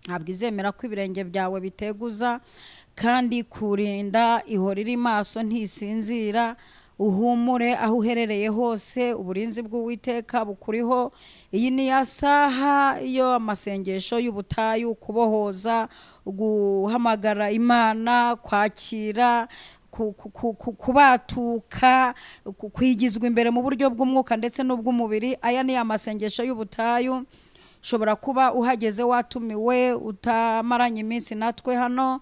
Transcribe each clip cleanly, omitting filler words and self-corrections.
ntabwo izemera ko ibirenge byawe biteguza, kandi kurinda ihora iri maso ntisinzira. Uhumure aho uherereye hose, uburinzi bw'Uwiteka bukuriho. Iyi ni ya saha iyo amasengesho y'ubutayu, kubohoza, guhamagara Imana, kwakira, kubatuka, kwigizwa imbere mu buryo bw'umwuka ndetse n'ubw'umubiri. Aya ni amasengesho y'ubutayu. Shobora kuba uhageze watumiwe utamaranye iminsi natwe hano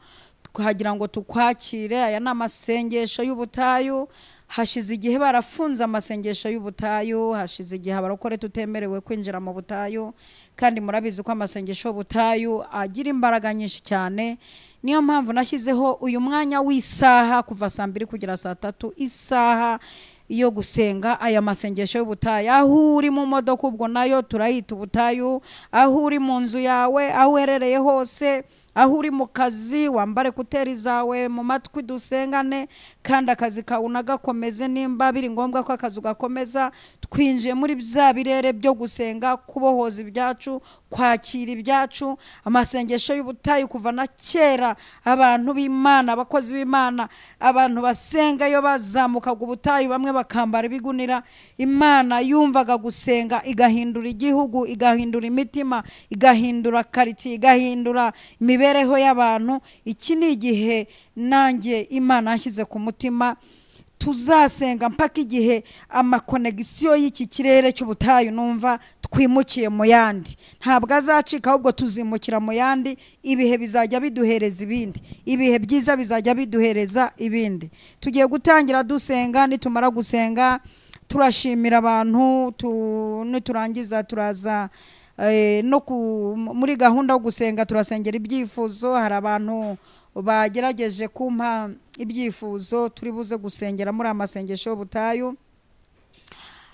kuhagira ngo tukwakire. Aya ni amasengesho y'ubutayu. Hashize igihe barafunze amasengesho y'ubutayu, hashize igihe abarokore tutemerewe kwinjira mu butayu, kandi murabizi ko amasengesho y'ubutayu agira imbaraga nyinshi cyane. Niyo mpamvu nashyizeho uyu mwanya w'isaha kuva saa 2 kugera saa 3, isaha iyo gusenga aya masengesho y'ubutayu. Aho uri mu modoka ubwo nayo turayita ubutayu, aho uri mu nzu yawe, aho uherereye hose, aho uri mu kazi, wambare kuteri zawe mu matwi dusengane, kandi akazi kawe unagakomeze nimba biri ngombwa ko akazi ugakomeza. Twinjiye muri bya birere byo gusenga, kubohoza ibyacu, kwakira ibyacu. Amasengesho y'ubutayu kuva na kera, abantu b'Imana, abakozi b'Imana, abantu basenga yo bazamukaga ubutayu, bamwe bakambara ibigunira. Imana yumvaga gusenga igahindura igihugu, igahindura imitima, igahindura quartier, igahindura imibereho y'abantu. Iki ni igihe nanjye Imana yashyize ku mutima, tuzasenga mpaka igihe amakonegisiyo y'iki kirere cy'ubutayu numva twimukiye mu yandi. Ntabwo azacika, ahubwo tuzimukira mu yandi. Ibihe bizajya biduhereza ibindi, ibihe byiza bizajya biduhereza ibindi. Tugiye gutangira dusenga. Nitumara gusenga turashimira abantu, niturangiza turaza no muri gahunda yo gusenga turasengera ibyifuzo. Hari abantu bagerageje kumpa ibyifuzo turi buze gusengera muri amasengesho y'ubutayu.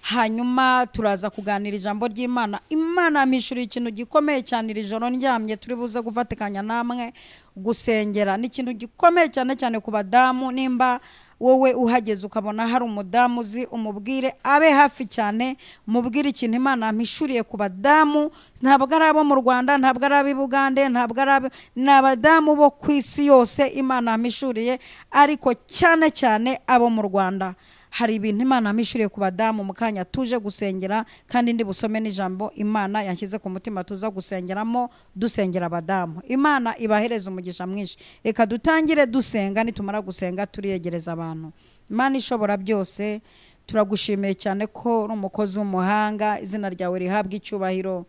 Hanyuma turaza kuganira ijambo ry'Imana. Imana amishuriye ikintu gikomeye cyane iri joro ndyamye, turi buze gufatikanya namwe gusengera. Ni ikintu gikomeye cyane cyane ku badamu. Nimba wowe uhageze ukabona hari umudamu uzi, umubwire abe hafi cyane, mubwire ikintu Imana amishuriye ku badamu. Ntabwo ari abo mu Rwanda, ntabwo ari ab'i Bugande, ntabwo ari n'abadamu bo ku isi yose Imana amishuriye, ariko cyane cyane abo mu Rwanda. Hari ibintu Imana amishuriye ku badamu. Mu kanya tuje gusengera, kandi ndi busome n'ijambo Imana yanshyize ku mutima tuza gusengeramo, dusengera abadamu. Imana ibahereza umugisha mwinshi. Reka dutangire dusenga, nitumara gusenga turiyegereza abantu. Imana ishobora byose, turagushimiye cyane ko uri umukozi w'umuhanga, izina ryawe rihabwa icyubahiro.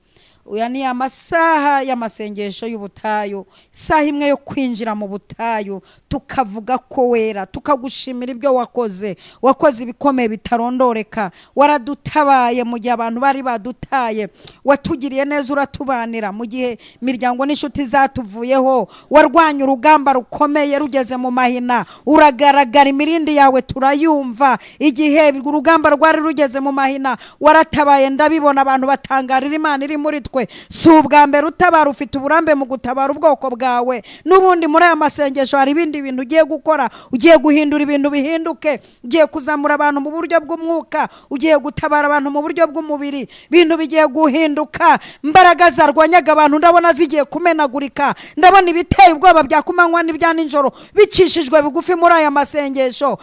Uya ni amasaha y'amasengesho y'ubutayu, saha imwe yo kwinjira mu butayu tukavuga ko wera, tukagushimira ibyo wakoze. Wakoze ibikomeye bitarondoreka, waradutabaye mu gihe abantu bari badutaye, watugiriye neza, uratubanira mu gihe imiryango n'inshuti zatuvuyeho. Warwanya urugamba rukomeye rugeze mu mahina, uragaragara, imirindi yawe turayumva. Igihe urugamba rwari rugeze mu mahina waratabaye, ndabibona abantu batangarira Imana iri muri twe. Si ubwa mbere utabara, ufite uburambe mu gutabara ubwoko bwawe. N'ubundi muri aya masengesho hari ibindi bintu ugiye gukora. Ugiye guhindura ibintu bihinduke, ugiye kuzamura abantu mu buryo bw'umwuka, ugiye gutabara abantu mu buryo bw'umubiri. Ibintu bigiye guhinduka. Imbaraga zarwanyaga abantu ndabona zigiye kumenagurika. Ndabona ibiteye ubwoba bya kumanywa n'ibya nijoro bicishijwe bugufi muri aya masengesho.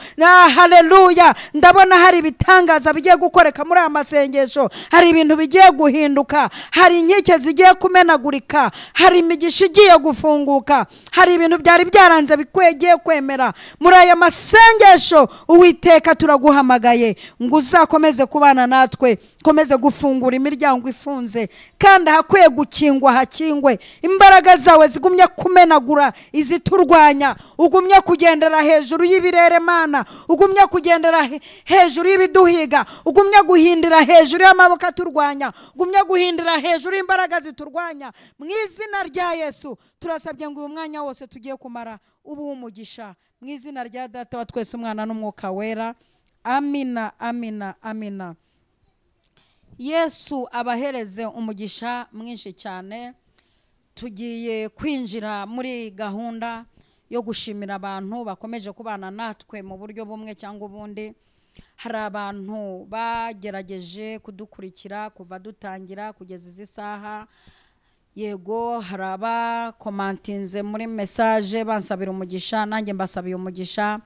Haleluya! Ndabona hari ibitangaza bigiye gukoreka muri aya masengesho. Hari ibintu bigiye guhinduka, hari inkike zigiye kumenagurika, hari imigisha igiye gufunguka, hari ibintu byari byaranze bikwegeye kwemera. Muri aya masengesho Uwiteka turaguhamagaye ngo uzakomeze kubana natwe, komeze gufungura imiryango ifunze, kandi hakwiye gukingwa hakingwe. Imbaraga zawe zigumye kumenagura iziturwanya. Ugumye kugendera hejuru y'ibirere Mana, ugumye kugendera hejuru y'ibiduhiga, ugumye guhindira hejuru y'amaboko aturwanya, ugumye guhindira hejuru y'imbaraga ziturwanya. Mu izina rya Yesu turasabye ngo uyu mwanya wose tugiye kumara ubu umugisha, mu izina rya Data wa twese, Umwana n'Umwuka wera. Amina, amina, amina. Yesu abahereze umugisha mwinshi cyane. Tugiye kwinjira muri gahunda yo gushimira abantu bakomeje kubana natwe mu buryo bumwe cyangwa ubundi. Hari abantu bagerageje kudukurikira kuva dutangira kugeza izi saha. yego hari abakomantinze muri message bansabira umugisha, nanjye mbasabiye umugisha.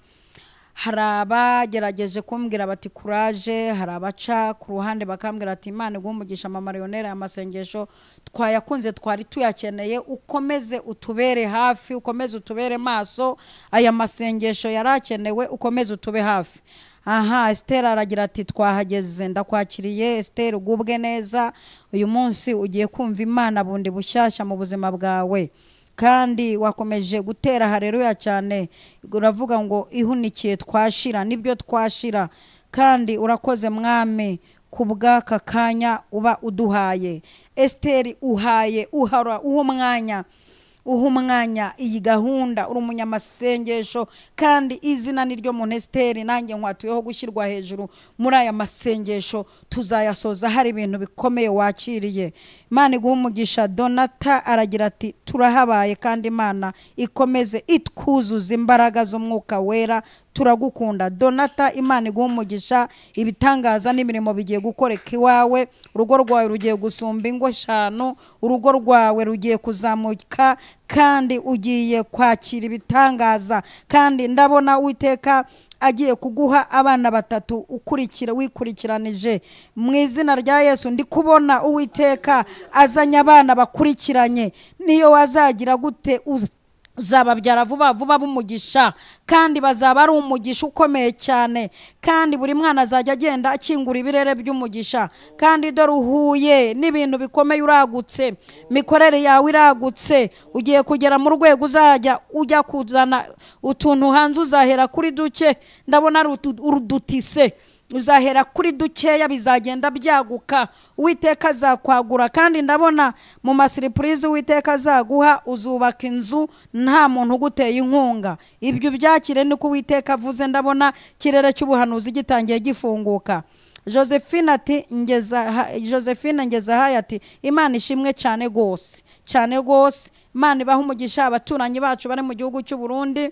Hari abagerageje kumbwira bati courage, hari abaca ku ruhande bakambwira ati Imana iguhe umugisha mama Leonera, amasengesho twayakunze, twari tuyakeneye, ukomeze utubere hafi, ukomeze utubere maso, aya masengesho yarakenewe, ukomeze utube hafi. Aha, Esther aragira ati twahageze, ndakwakiriye Esther, ugubwe neza, uyu munsi ugiye kumva Imana bundi bushyashya mu buzima bwawe, kandi wakomeje gutera haleluya cyane, uravuga ngo ihunikiye twashira, nibyo twashira, kandi urakoze mwami kubw'aka kanya uba uduhaye. Esther uhaye uhara umwanya iyi gahunda, uri umunyamasengesho, kandi izina ni ryo muntu Esther, nanjye nkwatuyeho gushyirwa hejuru muri aya masengesho, tuzayasoza hari ibintu bikomeye wakiriye. Imana iguhe umugisha. Donata aragira ati turahabaye, kandi Imana ikomeze itwuzuza imbaraga z'umwuka wera, turagukunda Donata. Imana iguhe umugisha, ibitangaza n'imirimo bigiye gukoreka iwawe, urugo rwawe rugiye gusumba ingo 5, urugo rwawe rugiye kuzamuka, kandi ugiye kwakira ibitangaza, kandi ndabona Uwiteka agiye kuguha abana 3 wikurikiranije mu izina rya Yesu. Ndi kubona Uwiteka azanya abana bakurikiranye, niyo wazagira gute uzababyara vuba vuba b'umugisha, kandi bazaba ari umugisha ukomeye cyane, kandi buri mwana azajya agenda akingura ibirere by'umugisha, kandi dore uhuye n'ibintu bikomeye, uragutse, mikorere yawe iragutse, ugiye kugera mu rwego uzajya ujya kuzana utuntu hanze, uzahera kuri duke, ndabona urudutise, uzahera kuri dukeya bizagenda byaguka, Uwiteka azakwagura, kandi ndabona mu masiripurize Uwiteka azaguha, uzubaka inzu nta muntu uguteye inkunga. Ibyo byakire niko Uwiteka avuze, ndabona kirere cy'ubuhanuzi gitangiye gifunguka. Josephine ati ngeza haya ati Imana ishimwe cyane gose Imana ibaha umugisha. Abaturanyi bacu bari mu gihugu cy'u Burundi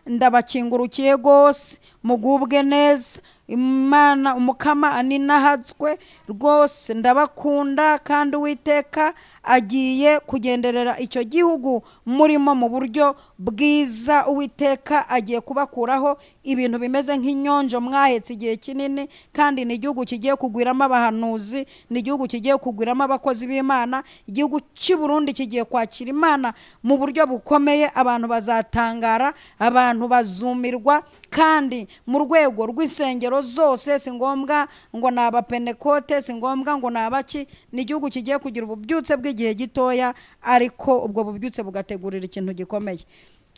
ndabakingurukiye gose, mugubwe neza, Imana umukama aninahatswe rwose, ndabakunda, kandi Uwiteka agiye kugenderera icyo gihugu murimo mu buryo bwiza. Uwiteka agiye kubakuraho ibintu bimeze nk'inyonjo mwahetse igihe kinini, kandi ni igihugu kigiye kugwiramo abahanuzi, ni igihugu kigiye kugwiramo abakozi b'Imana. Igihugu cy'u Burundi kigiye kwakira Imana mu buryo bukomeye, abantu bazatangara, abantu bazumirwa, kandi mu rwego rw'isengero zose, si ngombwa ngo naba Pentecote, si ngombwa ngo nabaki, ni igihugu kigiye kugira ububyutse bw'igihe gitoya, ariko ubwo bubyutse bugategurira ikintu gikomeye.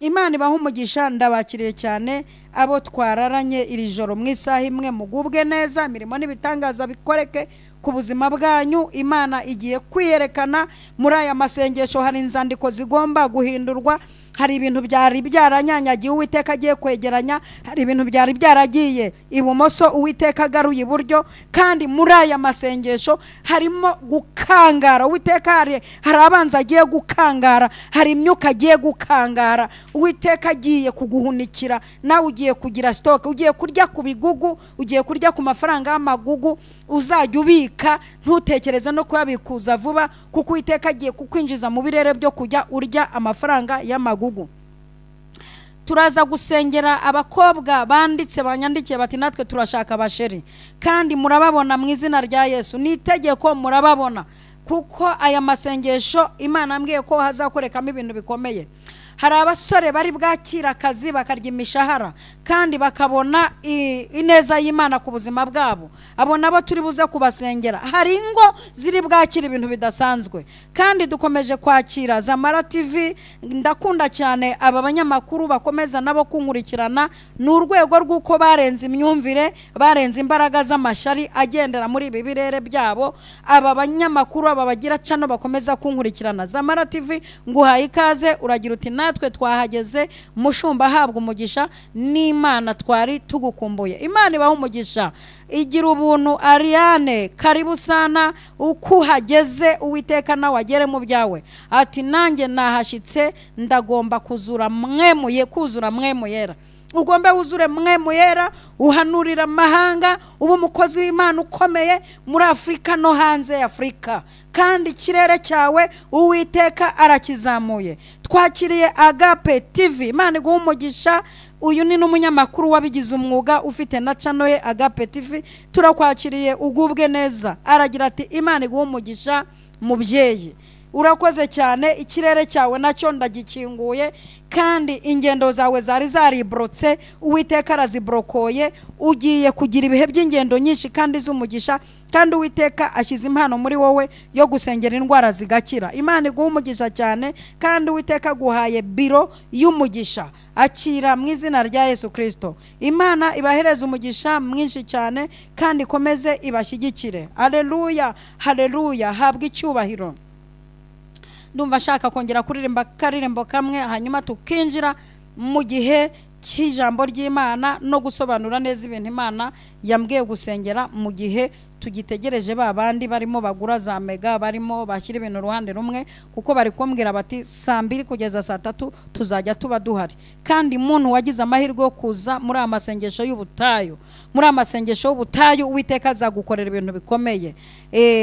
Imana ibaha umugisha, ndabakiriye cyane abo twararanye iri joro mu isaha imwe, mugubwe neza, imirimo n'ibitangaza bikoreke ku buzima bwanyu. Imana igiye kwiyerekana muri aya masengesho, hari inzandiko zigomba guhindurwa, hari ibintu byari byaranyanyagiye Uwiteka agiye kwegeranya, hari ibintu byari byaragiye ibumoso Uwiteka agaruye iburyo, kandi muri aya masengesho harimo gukangara. Uwiteka hari abanza agiye gukangara, hari imyuka agiye gukangara, Uwiteka agiye kuguhunikira, nawe ugiye kugira stock, ugiye kurya ku bigugu, ugiye kurya ku mafaranga y'amagugu, uzajya ubika, ntutekereze no kuyabikuza vuba, kuko Uwiteka agiye kukwinjiza mu birere byo kujya urya amafaranga y'amagugu. Turaza gusengera abakobwa banditse banyandikiye bati natwe turashaka abasheri, kandi murababona mu izina rya Yesu, nitegeko murababona, kuko aya masengesho Imana ambwiye ko hazakorekamo ibintu bikomeye. Hari abasore bari bwakira akazi bakarya imishahara, kandi bakabona ineza y'Imana ku buzima bwabo, abo nabo turi buze kubasengera. Hari ingo ziri bwakira ibintu bidasanzwe, kandi dukomeje kwakira Zamara TV. Ndakunda cyane aba banyamakuru bakomeza nabo kunkurikirana, ni urwego rw'uko barenze imyumvire, barenze imbaraga z'amashari agendera muri ibi birere byabo. Aba banyamakuru, aba bagira cano bakomeza kunkurikirana. Zamara TV nguhaye ikaze, uragira uti natwe twahageze, mushumba habwa umugisha, n'Imana twari tugukumbuye. Imana ibaha umugisha, igira ubuntu. Ariane karibu sana, uko hageze Uwiteka nawe agere mu byawe. Ati nanjye nahashitse, ndagomba kuzura mwemu yera. ugombe wuzure mwe muyera uhanurira amahanga ubu umukozi w'Imana ukomeye muri Afrika no hanze ya Afrika kandi ikirere cyawe Uwiteka arakizamuye. Twakiriye Agape TV, Imana iguha umugisha. Uyu ni n'umunyamakuru wabigize umwuga ufite na channel ye Agape TV. Turakwakiriye ugubwe neza. Aragira ati Imana iguha umugisha mubyeyi, urakoze cyane, ikirere cyawe nacyo ndagikinguye kandi ingendo zawe zari zaribrotse Uwiteka arazibrokoye, ugiye kugira ibihe by'ingendo nyinshi kandi z'umugisha, kandi Uwiteka ashize impano muri wowe yo gusengera indwara zigakira. Imana iguha umugisha cyane kandi Uwiteka guhaye biro y'umugisha. Akira mu izina rya Yesu Kristo. Imana ibahereza umugisha mwinshi cyane kandi ikomeze ibashyigikire. Haleluya, haleluya, habwa icyubahiro. Ndumva shaka kongera kuririmba karirimbo kamwe hanyuma tukinjira mu gihe cy'ijambo ry'Imana no gusobanura neza ibintu Imana yambwiye gusengera mu gihe tugitegereje babandi barimo bagura za mega, barimo bashyira ibintu ruhande rumwe, kuko bari kumbwira bati saa 2 kugeza saa 3 tuzajya tuba duhari. Kandi muntu wagize amahirwe yo kuza muri amasengesho y'ubutayu, muri amasengesho y'ubutayu Uwiteka azagukorera ibintu bikomeye.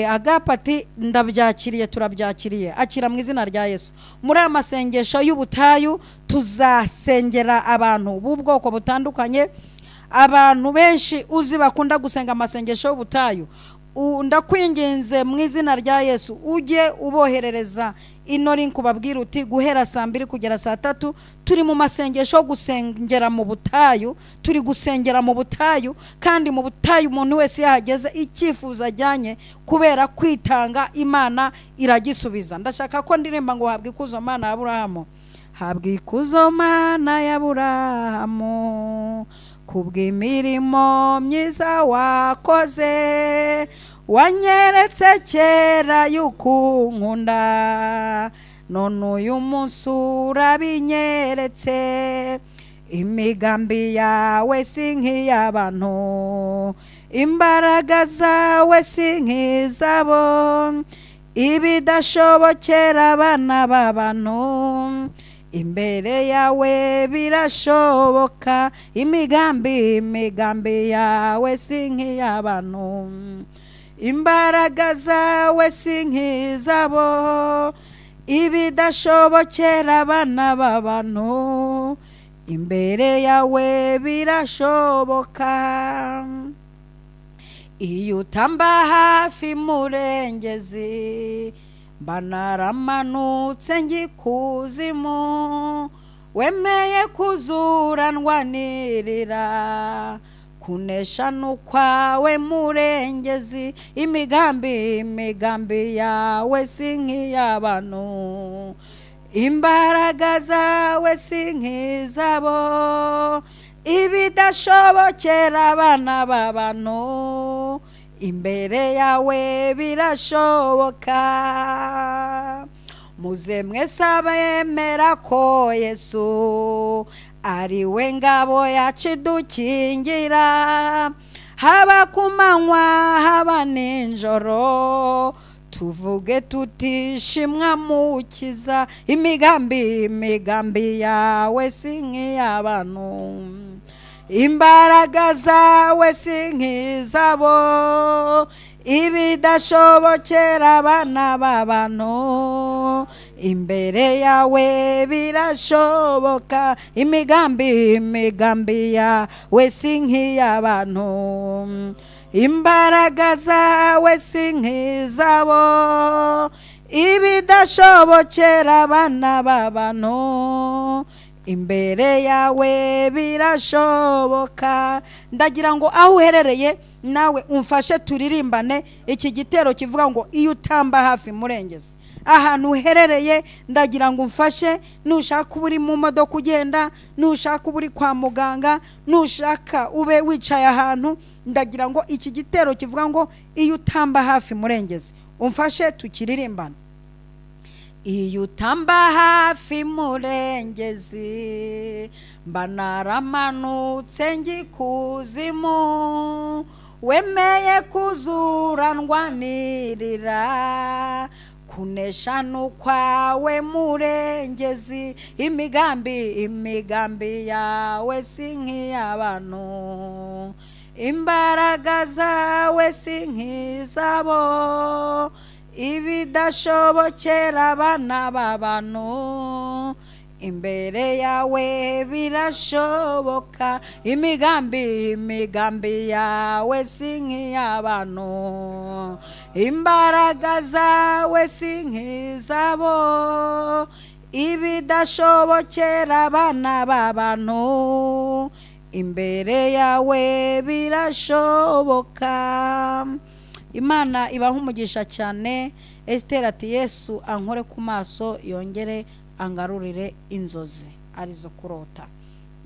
Agapati ndabyakiriye, turabyakiriye, akira mu izina rya Yesu. Muri amasengesho y'ubutayu tuzasengera abantu b'ubwoko butandukanye, abantu benshi uzi bakunda gusenga amasengesho y'ubutayu. Ndakwinginze mu izina rya Yesu ujye uboherereza ino link ubabwira uti guhera saa 2 kugera saa 3 turi mu masengesho yo gusengera mu butayu, turi gusengera mu butayu. Kandi mu butayu umuntu wese yahageze icyifuzo ajyanye kubera kwitanga Imana iragisubiza. Ndashaka ko ndirimba ngo habwe ikuzo Mana ya Aburahamu, habwe ikuzo Mana ya Aburahamu kubw'imirimo myiza wakoze, wanyeretse kera y'ukunkunda, none uyu munsi urabinyeretse. Imigambi yawe si nk'iy'abantu, imbaraga zawe si nk'izabo, ibidashobokera abana b'abantu imbere yawe birashoboka. Imigambi yawe si nk'iy'abantu, imbaraga zawe si nk'izabo, ibidashobokera abana b'abantu imbere yawe birashoboka. Iyo utamba hafi murengezi banaramanutse ngikuzimu, wemeye kuzuranwanirira kunesha nukwawe murengezi. Imigambi yawe si nk'iy'abantu, imbaraga zawe si nk'izabo, ibidashobokera abana b'abantu imbere yawe birashoboka. Muze mwese abemera ko Yesu ari we ngabo yacu idukingira, haba ku manywa haba nijoro, tuvuge tutishimwa mukiza. Imigambi yawe si nk'iy'abantu, imbaraga zawe si nk'izabo, ibidashobokera abana b'abantu imbere yawe birashoboka. Imigambi yawe si nk'iy'abantu, imbaraga zawe si nk'izabo, ibidashobokera abana b'abantu imbere yawe birashoboka. Ndagira ngo aho uherereye nawe umfashe turirimbane iki gitero kivuga ngo iyo utamba hafi murengezi. Ahantu uherereye ndagira ngo umfashe, nushaka uri mu modoka ugenda, nushaka uri kwa muganga, nushaka ube wicaye ahantu, ndagira ngo iki gitero kivuga ngo iyo utamba hafi murengezi umfashe tukiririmbana. Iyo utamba hafi murengezi banaramanutse ngikuzimu, wemeye kuzuranwanirira kunesha nukwawe murengezi, imigambi yawe si nk'iy'abantu, imbaraga zawe si nk'izabo, ibidashobokera abana b'abantu imbere yawe birashoboka, imigambi yawe si nk'iy'abantu, imbaraga zawe si nk'izabo, ibidashobokera abana b'abantu imbere yawe birashoboka. Imana ibaha umugisha cyane. Esther ati Yesu ankore ku maso yongere angarurire inzozi arizo kurota.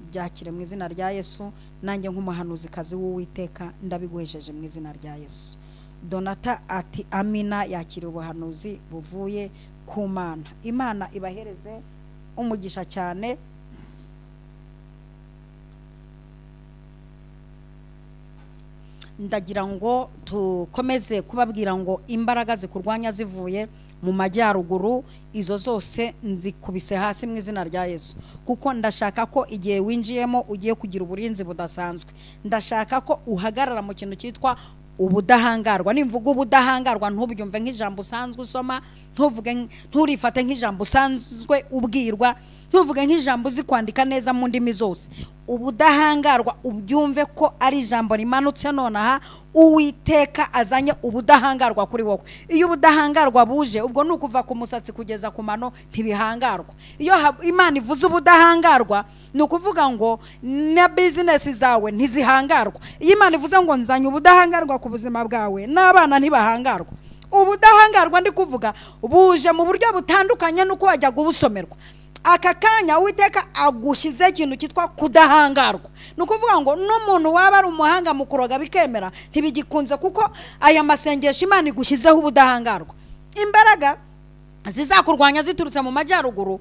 Byakire mu izina rya Yesu, nanjye nk'umuhanuzi kazi w'Uwiteka ndabiguhesheje mu izina rya Yesu. Donata ati amina, yakira ubuhanuzi buvuye ku Mana. Imana ibahereze umugisha cyane. Ndagira ngo tukomeze kubabwira ngo imbaraga zikurwanya zivuye mu majyaruguru, izo zose nzikubise hasi mu izina rya Yesu, kuko ndashaka ko igihe winjiyemo ugiye kugira uburinzi budasanzwe. Ndashaka ko uhagarara mu kintu cyitwa ubudahangarwa. Nimvuga ubudahangarwa ntubyumve nk'ijambo usanzwe usoma, nturifate nk'ijambo usanzwe ubwirwa, ntuvuge nk'ijambo uzi kwandika neza mu ndimi zose. Ubudahangarwa ubyumve ko ari ijambo rimanutse nonaha Uwiteka azanye ubudahangarwa kuri wowe. Iyo ubudahangarwa buje, ubwo nukuva ku musatsi kugeza ku mano ntibihangarwa. Iyo Imana ivuze ubudahangarwa nukuvuga ngo na business zawe ntizihangarwa. Iyo Imana ivuze ngo nzanye ubudahangarwa ku buzima bwawe, n'abana ntibahangarwa. Ubudahangarwa ndi kuvuga buje mu buryo butandukanye nuko wajya gubusomerwa. Aka kanya Uwiteka agushize ikintu cyitwa kudahangarwa. Nukuvuga ngo n'umuntu waba ari umuhanga mu kuroga bikemera ntibigikunze, kuko aya masengesho Imana igushizeho ubudahangarwa. Imbaraga zizakurwanya ziturutse mu majyaruguru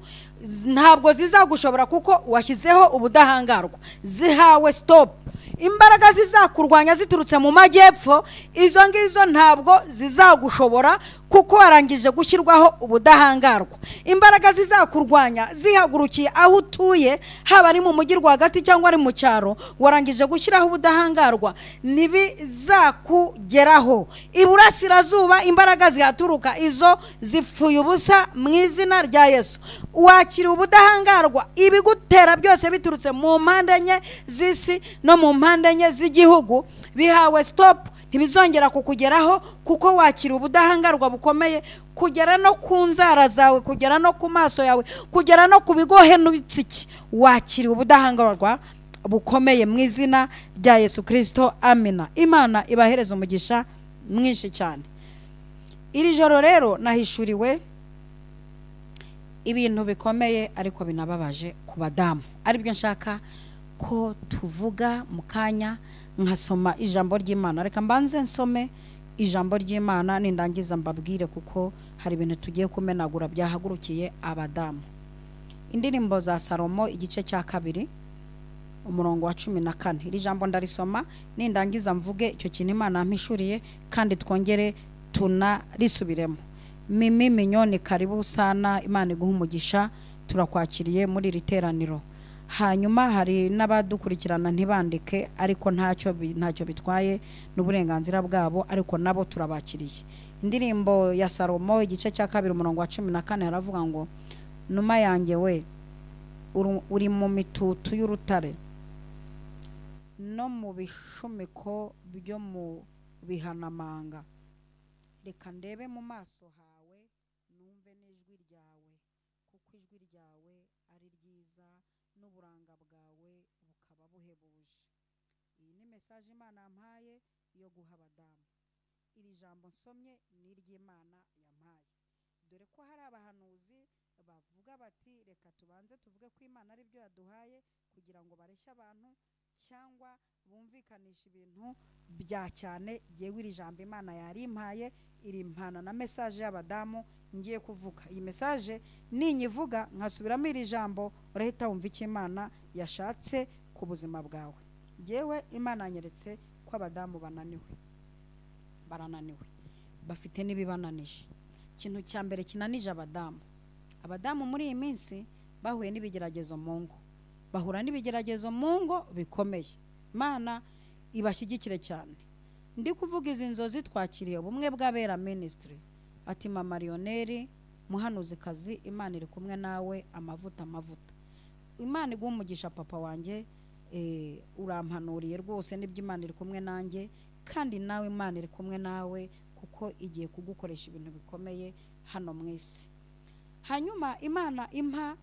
ntabwo zizagushobora, kuko washyizeho ubudahangarwa, zihawe stop. Imbaraga zizakurwanya ziturutse mu majyepfo, izo ngizo ntabwo zizagushobora, kuko warangije gushyirwaho ubudahangarwa. Imbaraga zizakurwanya zihagurukiye aho utuye, haba ari mu mujyi rwagati cyangwa ari mu cyaro, warangije gushyiraho ubudahangarwa, ntibizakugeraho. Iburasirazuba imbaraga zihaturuka, izo zipfuye ubusa mu izina rya Yesu. Wakira ubudahangarwa, ibigutera byose biturutse mu mpande enye z'isi no mu mpande enye z'igihugu bihawe stop, ntibizongera kukugeraho, kuko wakira ubudahangarwa bukomeye, kugera no ku nzara zawe, kugera no ku maso yawe, kugera no ku bigohe n'ibitsiki. Wakira ubudahangarwa bukomeye mu izina rya Yesu Kristo, amina. Imana ibahereza umugisha mwinshi cyane. Iri joro rero nahishuriwe ibintu bikomeye ariko binababaje ku badamu, aribyo nshaka ko tuvuga mu kanya. Nkasoma ijambo ry'Imana. Reka mbanze nsome ijambo ry'Imana nindangiza mbabwire, kuko hari ibintu tugiye kumenagura byahagurukiye abadamu. Indirimbo za Salomo igice cya 2 umurongo wa 14. Iri jambo ndarisoma nindangiza mvuge icyo kintu Imana yampishuriye, kandi twongere tunarisubiremo. Mimi Minyoni, karibu sana, Imana iguha umugisha, turakwakiriye muri iri teraniro. Hanyuma hari n'abadukurikirana ntibandike, ariko ntacyo bitwaye, n'uburenganzira bwabo, ariko nabo turabakiriye. Indirimbo ya Salomo igice cya 2 umurongo wa 14 haravuga ngo, numa yanjye we uri mu mitutu y'urutare no mu bishumiko byo mu bihanamanga. Reka ndebe mu maso hawe numve n'ijwi ryawe, kuko ijwi ryawe ari ryiza n'uburanga bwawe bukaba buhebuje. Iyi ni message Imana yampaye yo guha abadamu. Iri jambo nsomye ni iry'Imana yampaye, dore ko hari abahanuzi bavuga bati reka tubanze tuvuge ko Imana ari byo yaduhaye kugira ngo bareshye abantu cyangwa bumvikanisha ibintu bya cyane. Yewe iri jambo Imana yarimpaye, iri mpana na message y'abadamu ngiye kuvuga. Iyi message ninyivuga nkasubiramo iri jambo, urahita wumva icyo Imana yashatse ku buzima bwawe. Yewe Imana nyeretse ko abadamu barananiwe, bafite n'ibibananije, ikintu cya mbere kinanije abadamu muri iyi minsi bahuye n'ibigeragezo mu ngo, bahura n'ibigeragezo mu ngo bikomeye. Imana ibashyigikire cyane. Ndi kuvuga izi nzozi twakiriye ubumwe bw'abera ministry, ati mama Lionel muhanuzikazi, Imana iri kumwe nawe, amavuta. Imana iguha umugisha papa wanjye, urampanuriye rwose, nibyo Imana iri kumwe nanjye, kandi nawe Imana iri kumwe nawe kuko igiye kugukoresha ibintu bikomeye hano mu isi. Hanyuma Imana impa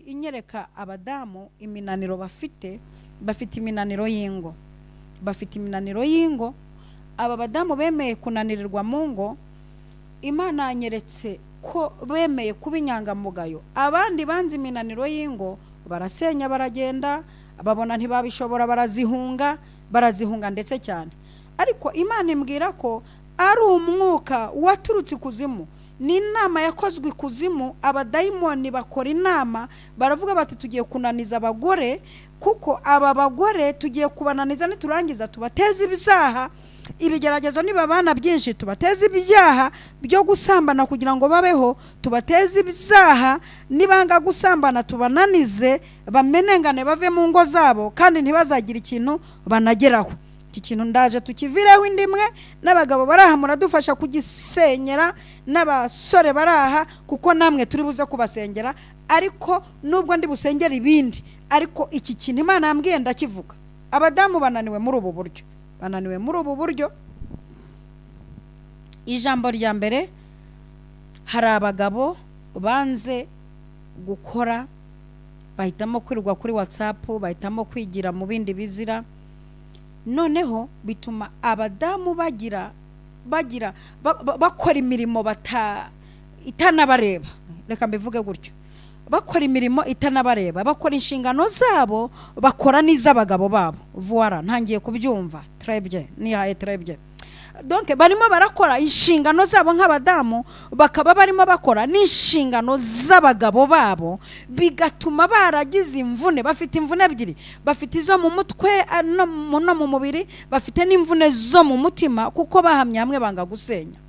inyereka abadamu iminaniro bafite iminaniro y'ingo, aba badamu bemeye kunanirirwa mu ngo. Imana anyeretse ko bemeye kuba inyangamugayo. Abandi banze iminaniro y'ingo barasenya, baragenda, babona ntibabishobora, barazihunga ndetse cyane. Ariko Imana imbwira ko ari umwuka waturutse ikuzimu, ni inama yakozwe ikuzimu. Abadayimoni bakora inama, baravuga bati tugiye kunaniza abagore, kuko aba bagore tugiye kubananiza, niturangiza tubateza ibizaha, ibigeragezo nibabana byinshi tubateza ibyaha byo gusambana kugira ngo babeho, tubateza ibizaha, nibanga gusambana tubananize, bamenengane bave mu ngo zabo, kandi ntibazagira ikintu banageraho. Iki kintu ndaje tukivireho indimwe, n'abagabo baraha muradufasha kugisenyera, n'abasore baraha, kuko namwe turi buze kubasengera. Ariko nubwo ndi busengera ibindi, ariko iki kintu Imana yambwiye ndakivuga. Abadamu bananiwe muri ubu buryo. Ijambo rya mbere, hari abagabo banze gukora, bahitamo kwirirwa kuri WhatsApp, bahitamo kwigira mu bindi bizira. Noneho bituma abadamu bakora imirimo itanabareba, reka mbivuge gutyo, bakora imirimo itanabareba, bakora inshingano zabo, bakora n'iz'abagabo babo. Voilà, ntangiye kubyumva. Très bien, nihaye très bien. Donc barimo barakora inshingano zabo nk'abadamu, bakaba barimo bakora n'inshingano z'abagabo babo, bigatuma baragize imvune. Bafite imvune ebyiri, bafite izo mu mutwe no mu mubiri, bafite n'imvune zo mu mutima, kuko bahamye hamwe banga gusenya.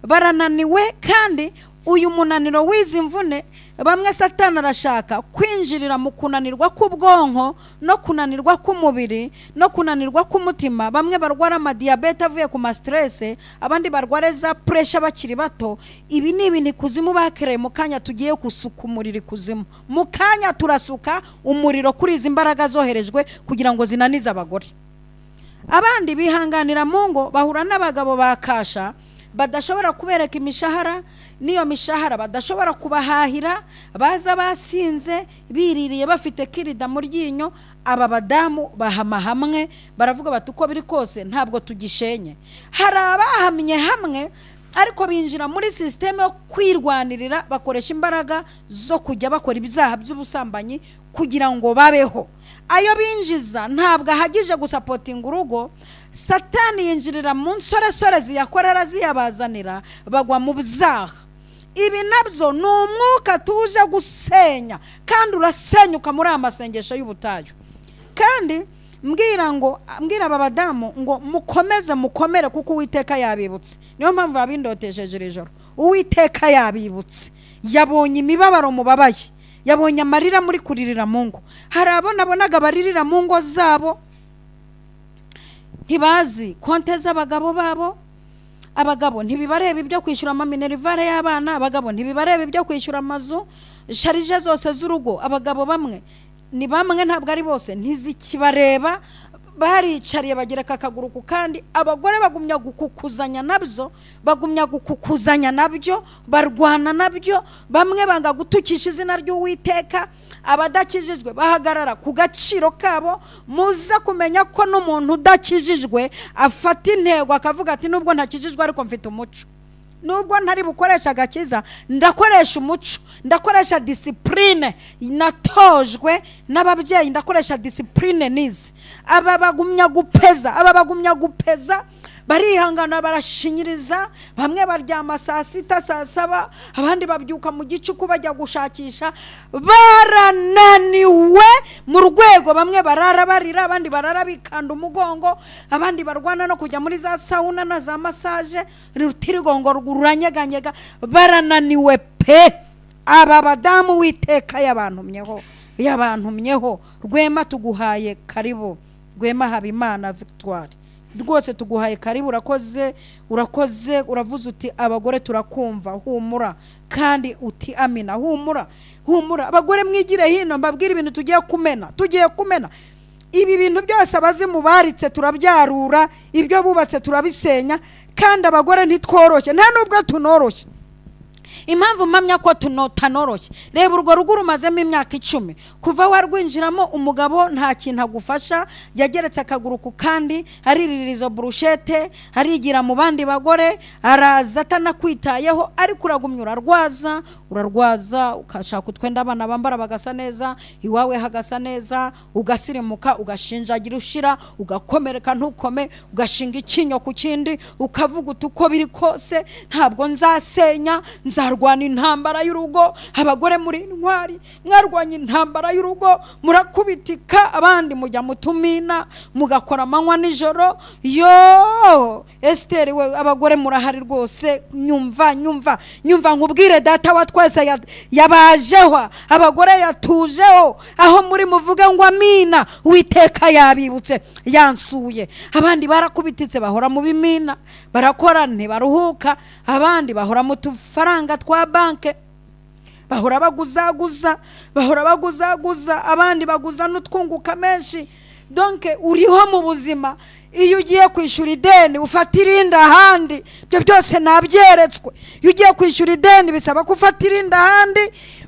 Barananiwe, kandi uyu munaniro w'izi mvune, bamwe Satani arashaka kwinjirira mu kunanirwa k'ubwonko, no kunanirwa k'umubiri, no kunanirwa k'umutima. Bamwe barwara amadiabete avuye ku stress, abandi barwara za pressure bakiri bato. Ibi ni ibintu kuzimu bakereye mu kanya tugiye gusuka umuriro kuzimu. Mu kanya turasuka umuriro kuri izi mbaraga zoherejwe kugira ngo zinanize abagore. Abandi bihanganira mu ngo, bahura n'abagabo bakasha, badashobora kubereka imishahara, niyo mishahara badashobora kubahahira, baza basinze, biririye, bafite kirida mu ryinyo. Aba badamu bahama hamwe, baravuga bati uko biri kose ntabwo tugishenye. Hari abahamye hamwe, ariko binjira muri system yo kwirwanirira, bakoresha imbaraga zo kujya bakora ibyaha by'ubusambanyi kugira ngo babeho. Ayo binjiza ntabwo ahagije gusapotinga urugo. Satani yinjirira mu nsore ziyakorera, ziyabazanira, bagwa mu byaha. Ibi nabyo ni umwuka tuje gusenya, kandi urasenyuka muri amasengesho y'ubutayu. Kandi mbwira aba badamu ngo mukomere, kuko Uwiteka yabibutse. Niyo mpamvu yabindotesheje iri joro. Uwiteka yabibutse, yabonye imibabaro mubabaye, yabonye amarira muri kuririra mu ngo. Hari abonaga baririra mu ngo zabo, ntibazi konte z'abagabo babo. Abagabo ntibibareba ibyo kwishyura amaminerivare y'abana, abagabo ntibibareba ibyo kwishyura amazu, sharije zose z'urugo. Abagabo bamwe ni bamwe, ntabwo ari bose, ntizikibareba. Baricariye bagereka akaguru ku kandi. Abagore bagumya gukukuzanya nabyo, barwana nabyo. Bamwe banga gutukisha izina ry'Uwiteka. Abadakijijwe bahagarara ku gaciro kabo. Muza kumenya ko n'umuntu udakijijwe afata intego akavuga ati nubwo ntakijijwe ariko mfite umuco, nubwo ntari bukoresha agakiza ndakoresha umuco, ndakoresha discipline natojwe n'ababyeyi, ndakoresha discipline nizi. Aba bagumya gupeza barihangana barashinyiriza, bamwe baryama saa sita saa saba, abandi babyuka mu gicuku bajya gushakisha, barananiwe mu rwego, bamwe barara barira, abandi barara bikanda umugongo, abandi barwana no kujya muri za sauna na za massage, rutirigongo ruranyeganyega, barananiwe pe. Aba badamu Uwiteka yabantumyeho, Rwema tuguhaye karibu, Rwema Habimana Victoire, rwose tuguhaye karibu, urakoze, uravuze uti abagore turakumva, humura, kandi uti amina, humura. Abagore mwigire hino, mbabwira ibintu tugiye kumena. Ibi bintu byose abazimu baritse turabyarura, ibyo bubatse turabisenya, kandi abagore ntitworoshye, nta nubwo tunoroshye. Impamvu mpamya ko tanoroshye, reba urwo rugo rumazemo imyaka 10, kuva warwinjiramo umugabo nta kintu agufasha, yageretse akaguru ku kandi, ariririzo brushete, arigira mu bandi bagore, araza atanakwitayeho, ariko uragumya urarwaza, ukashaka utwenda abana bambara bagasa neza, iwawe hagasa neza, ugasirimuka, ugashinjagira ushira, ugakomereka ntukome, ugashinga ikinyo ku kindi, ukavuga uko biri kose ntabwo nzasenya, nzarwana intambara y'urugo. Abagore muri intwari, mwarwanya intambara y'urugo, murakubitika, abandi mujya mutumina, mugakora amanywa nijoro. Yo Esther we, abagore murahari rwose, nyumva nkubwire data wa twese yabajeho, abagore yatujeho, aho muri muvuge ngo amina, Uwiteka yabibutse, yansuye. Abandi barakubititse, bahora mu bimina, barakora ntibaruhuka, abandi bahora mu tufaranga twa banke, bahora baguzaguza, abandi baguza n'utwunguka menshi. Donc uriho mu buzima, iyo ugiye kwishura ideni ufata irindi ahandi, byo byose nabyeretswe. Iyo ugiye kwishura ideni bisaba kufata irindi ahandi,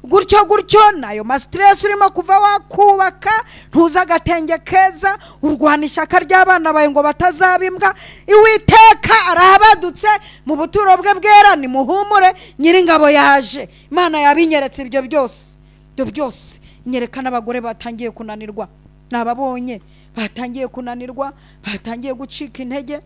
gutyo nayo ma stress urimo kuva wakubaka, ntuza agatenge keza, urwana ishyaka ry'abana bawe ngo batazabimbwa. Uwiteka arahabadutse mu buturo bwe bwera, ni muhumure, Nyiringabo yaje. Imana yabinyeretse ibyo byose, inyerekana abagore batangiye kunanirwa, nababonye batangiye kunanirwa, batangiye gucika intege,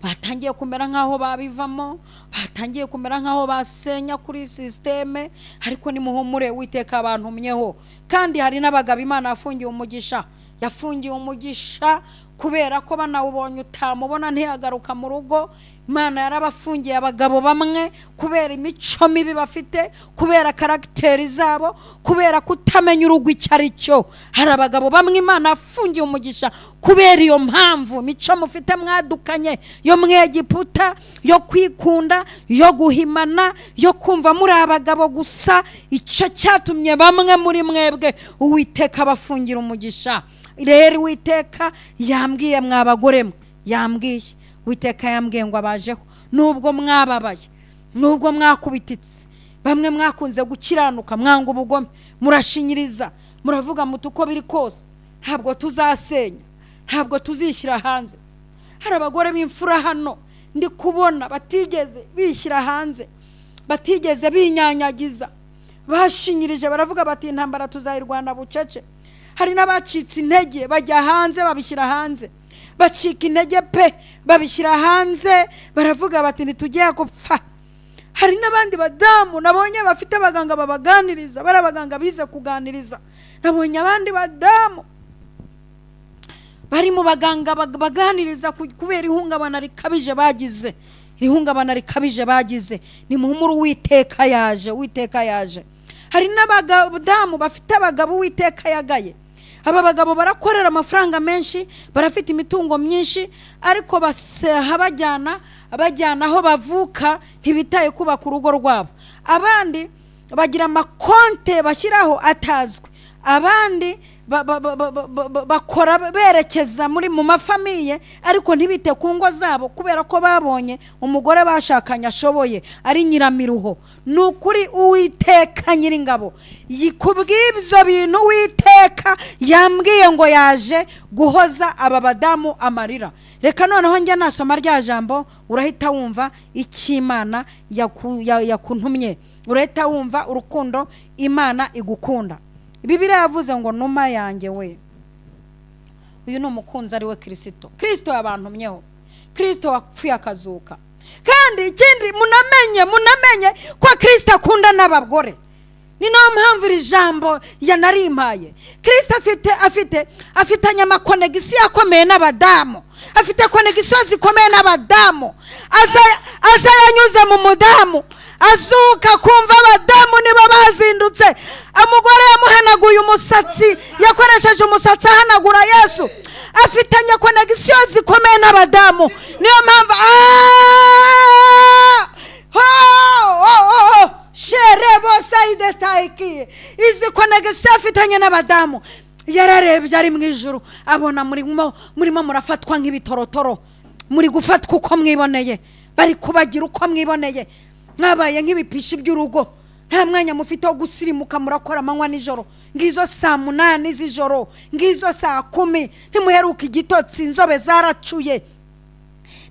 batangiye kumera nkaho babivamo, batangiye kumera nkaho basenya kuri systeme. Ariko ni muhumure, Uwiteka abantumyeho. Kandi hari n'abagabo Imana yafungiye umugisha, kubera ko banawubonye utamubona ntiyagaruka mu rugo. Imana yarabafungiye abagabo bamwe kubera imico mibi bafite, kubera karakteri zabo, kubera kutamenya urugo icyo ari cyo. Hari abagabo bamwe Imana yafungiye umugisha kubera iyo mpamvu, mico mufite mwadukanye, yo mwegiputa, yo kwikunda, yo guhimana, yo kumva muri abagabo gusa. Icyo cyatumye bamwe muri mwebwe Uwiteka bafungira umugisha. Rero Uwiteka yambwiye, mwabagore mwe, Uwiteka yambwiye ngo abajeho, nubwo mwababaye, nubwo mwakubititse, bamwe mwakunze gukiranuka, mwanga ubugome, murashinyiriza, muravuga muti uko biri kose ntabwo tuzasenya, ntabwo tuzishyira hanze. Hari abagore b'imfura hano ndi kubona batigeze bishyira hanze, batigeze binyanyagiza, bashinyirije, baravuga bati intambara tuzayirwana bucece. Hari n'abacitse intege bajya hanze, babishyira hanze, bacika intege pe, babishyira hanze, baravuga bati ntitugiye gupfa. Hari n'abandi badamu nabonye bafite abaganga babaganiriza, bari abaganga bize kuganiriza. Nabonye abandi badamu bari mu baganga baganiriza kubera ihungabana rikabije bagize. Ni muhumuru, Uwiteka yaje. Hari n'abadamu bafite abagabo Uwiteka yagaye. Aba bagabo barakorera amafaranga menshi, barafite imitungo myinshi, ariko baseha bajyana aho bavuka, ntibitaye kubaka urugo rwabo. Abandi bagira amakonte bashyiraho atazwi, abandi bakora berekeza mu mafamiye, ariko ntibite ku ngo zabo, kubera ko babonye umugore bashakanye ashoboye, ari nyiramiruho. Nukuri Uwiteka Nyiringabo kubw'ibyo bintu Uwiteka yambwiye ngo yaje guhoza aba badamu amarira. Reka noneho njya nasoma rya jambo, urahita wumva icy'Imana yakuntumye, urahita wumva urukundo Imana igukunda. Bibiliya yavuze ngo numa yanjye we, uyu ni umukunzi ari we Kristo yabantumyeho. Kristo wapfuye akazuka. Kandi ikindi munamenye ko Kristo akunda n'abagore. Ni no mpamvu iri jambo yanarimpaye. Kristo afitanye amakonegisiyo akomeye n'abadamu. Afite konegisiyo zikomeye n'abadamu. Aza yanyuze mu mudamu, azuka kumva abadamu nibo bazindutse. Umugore yamuhanaguye umusatsi, yakoresheje umusatsi ahanagura Yesu. Afitanye konegisiyo zikomeye n'abadamu. Niyo mpamvu sherebo saide taiki izi konegisiyo afitanye n'abadamu. Yararebye ari mu ijuru, abona murimo murafatwa nk'ibitorotoro, muri gufatwa uko mwiboneye, bari kubagira uko mwiboneye, mwabaye nk'ibipishi by'urugo. Nta mwanya mufite wo gusirimuka murakora amanywa nijoro. Ngizo saa 8 z'ijoro, ngizo saa 10, ntimuheruka igitotsi, inzobe zaracuye.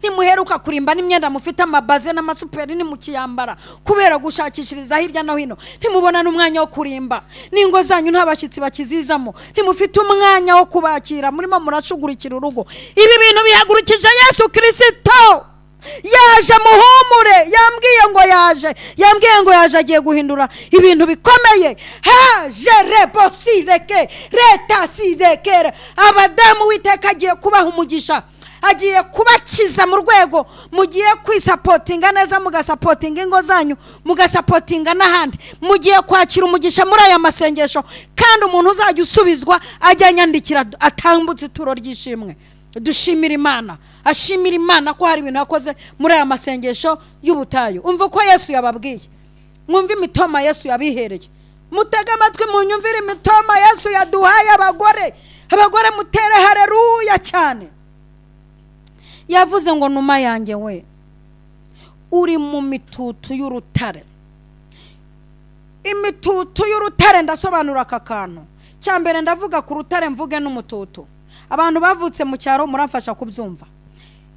Nimuheruka kurimba n'imyenda mufite amabaze n'amasuperi ni mukiyambara kubera gushakishiriza hirya no hino. Ntimubona n'umwanya wo kurimba, ningo zanyu nta bashyitsi bakizizamo, ntimufite umwanya wo kubakira, murimo murashugurikira urugo. Ibi bintu bihagurukije Yesu Kristo. Yaje muhumure, yambwiye ngo yaje agiye guhindura ibintu bikomeye. Haje reposireke retasidekere. Abadamu witeka agiye kubaha umugisha, agiye kubakiza mu rwego mugiye kwisapotinga neza, mugasapotinga ingo zanyu, mugasapotinga n'ahandi. Mugiye kwakira umugisha muri aya masengesho, kandi umuntu uzajya usubizwa ajya nyandikira atambutse ituro ry'ishimwe. Dushimira Imana, ashimira Imana ko hari ibintu yakoze muri aya masengesho y'ubutayu. Umva uko Yesu yababwiye, mwumva imitoma Yesu yabihereye. Mutega amatwi munyumvire imitoma Yesu yaduhaye abagore mutere haleluya cyane. Yavuze ngo numa yanjye we uri mu mitutu y'urutare. Imitutu y'urutare ndasobanura aka kantu. Cyambere ndavuga ku rutare mvuge n'umututu. Abantu bavutse mu cyaro muramfasha kubyumva.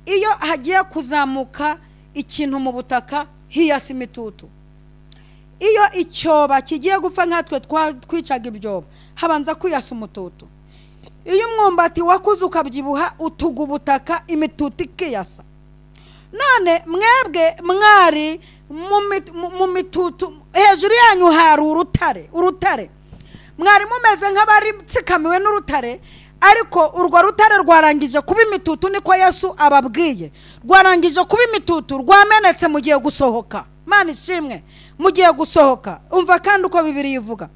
Iyo hagiye kuzamuka ikintu mu butaka hiyasa imitutu. Iyo icyoba kigiye gupfa nkatwe twicaga ibyoba, habanza kwiyasa umututu. Iyo umwumbati wakuze ukabyibuha utuga ubutaka, imitutu ikiyasa. None mwebwe mwari mu mitutu, hejuru yanyu hari urutare. Mwari mumeze nk'abari tsikamiwe n'urutare, ariko urwo rutare rwarangije kuba imitutu. Niko Yesu ababwiye, rwarangije kuba imitutu, rwamenetse mugiye gusohoka. Mana ishimwe, mugiye gusohoka. Umva kandi uko Bibiliya ivuga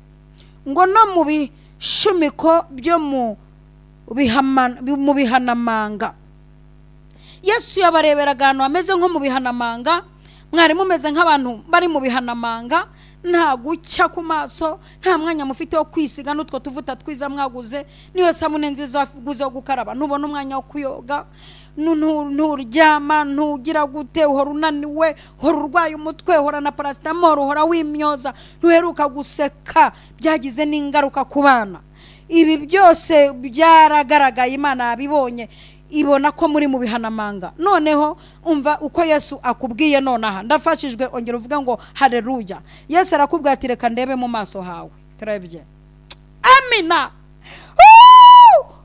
ngo no mu bishumiko byo mu bihanamanga. Yesu yabareberaga ahantu hameze nko mu bihanamanga. Mwari mumeze nk'abantu bari mu bihanamanga, nta gucya ku maso, nta mwanya mufite wo kwisiga n'utwo tuvuta twiza mwaguze, niyo sabune nziza waguze wo gukaraba, nubona umwanya wo kuyoga, nturyama, ntugira gute, uhora unaniwe, uhora urwaye umutwe, uhora na paracetamol, uhora wimyoza, ntuheruka guseka, byagize n'ingaruka ku bana. Ibi byose byaragaragaye, Imana yabibonye, ibona ko muri mu bihanamanga. Noneho umva uko Yesu akubwiye nonaha, ndafashijwe. Ongera uvuga ngo haleluya. Yesu arakubwira ati reka ndebe mu maso hawe. Turebye, amina.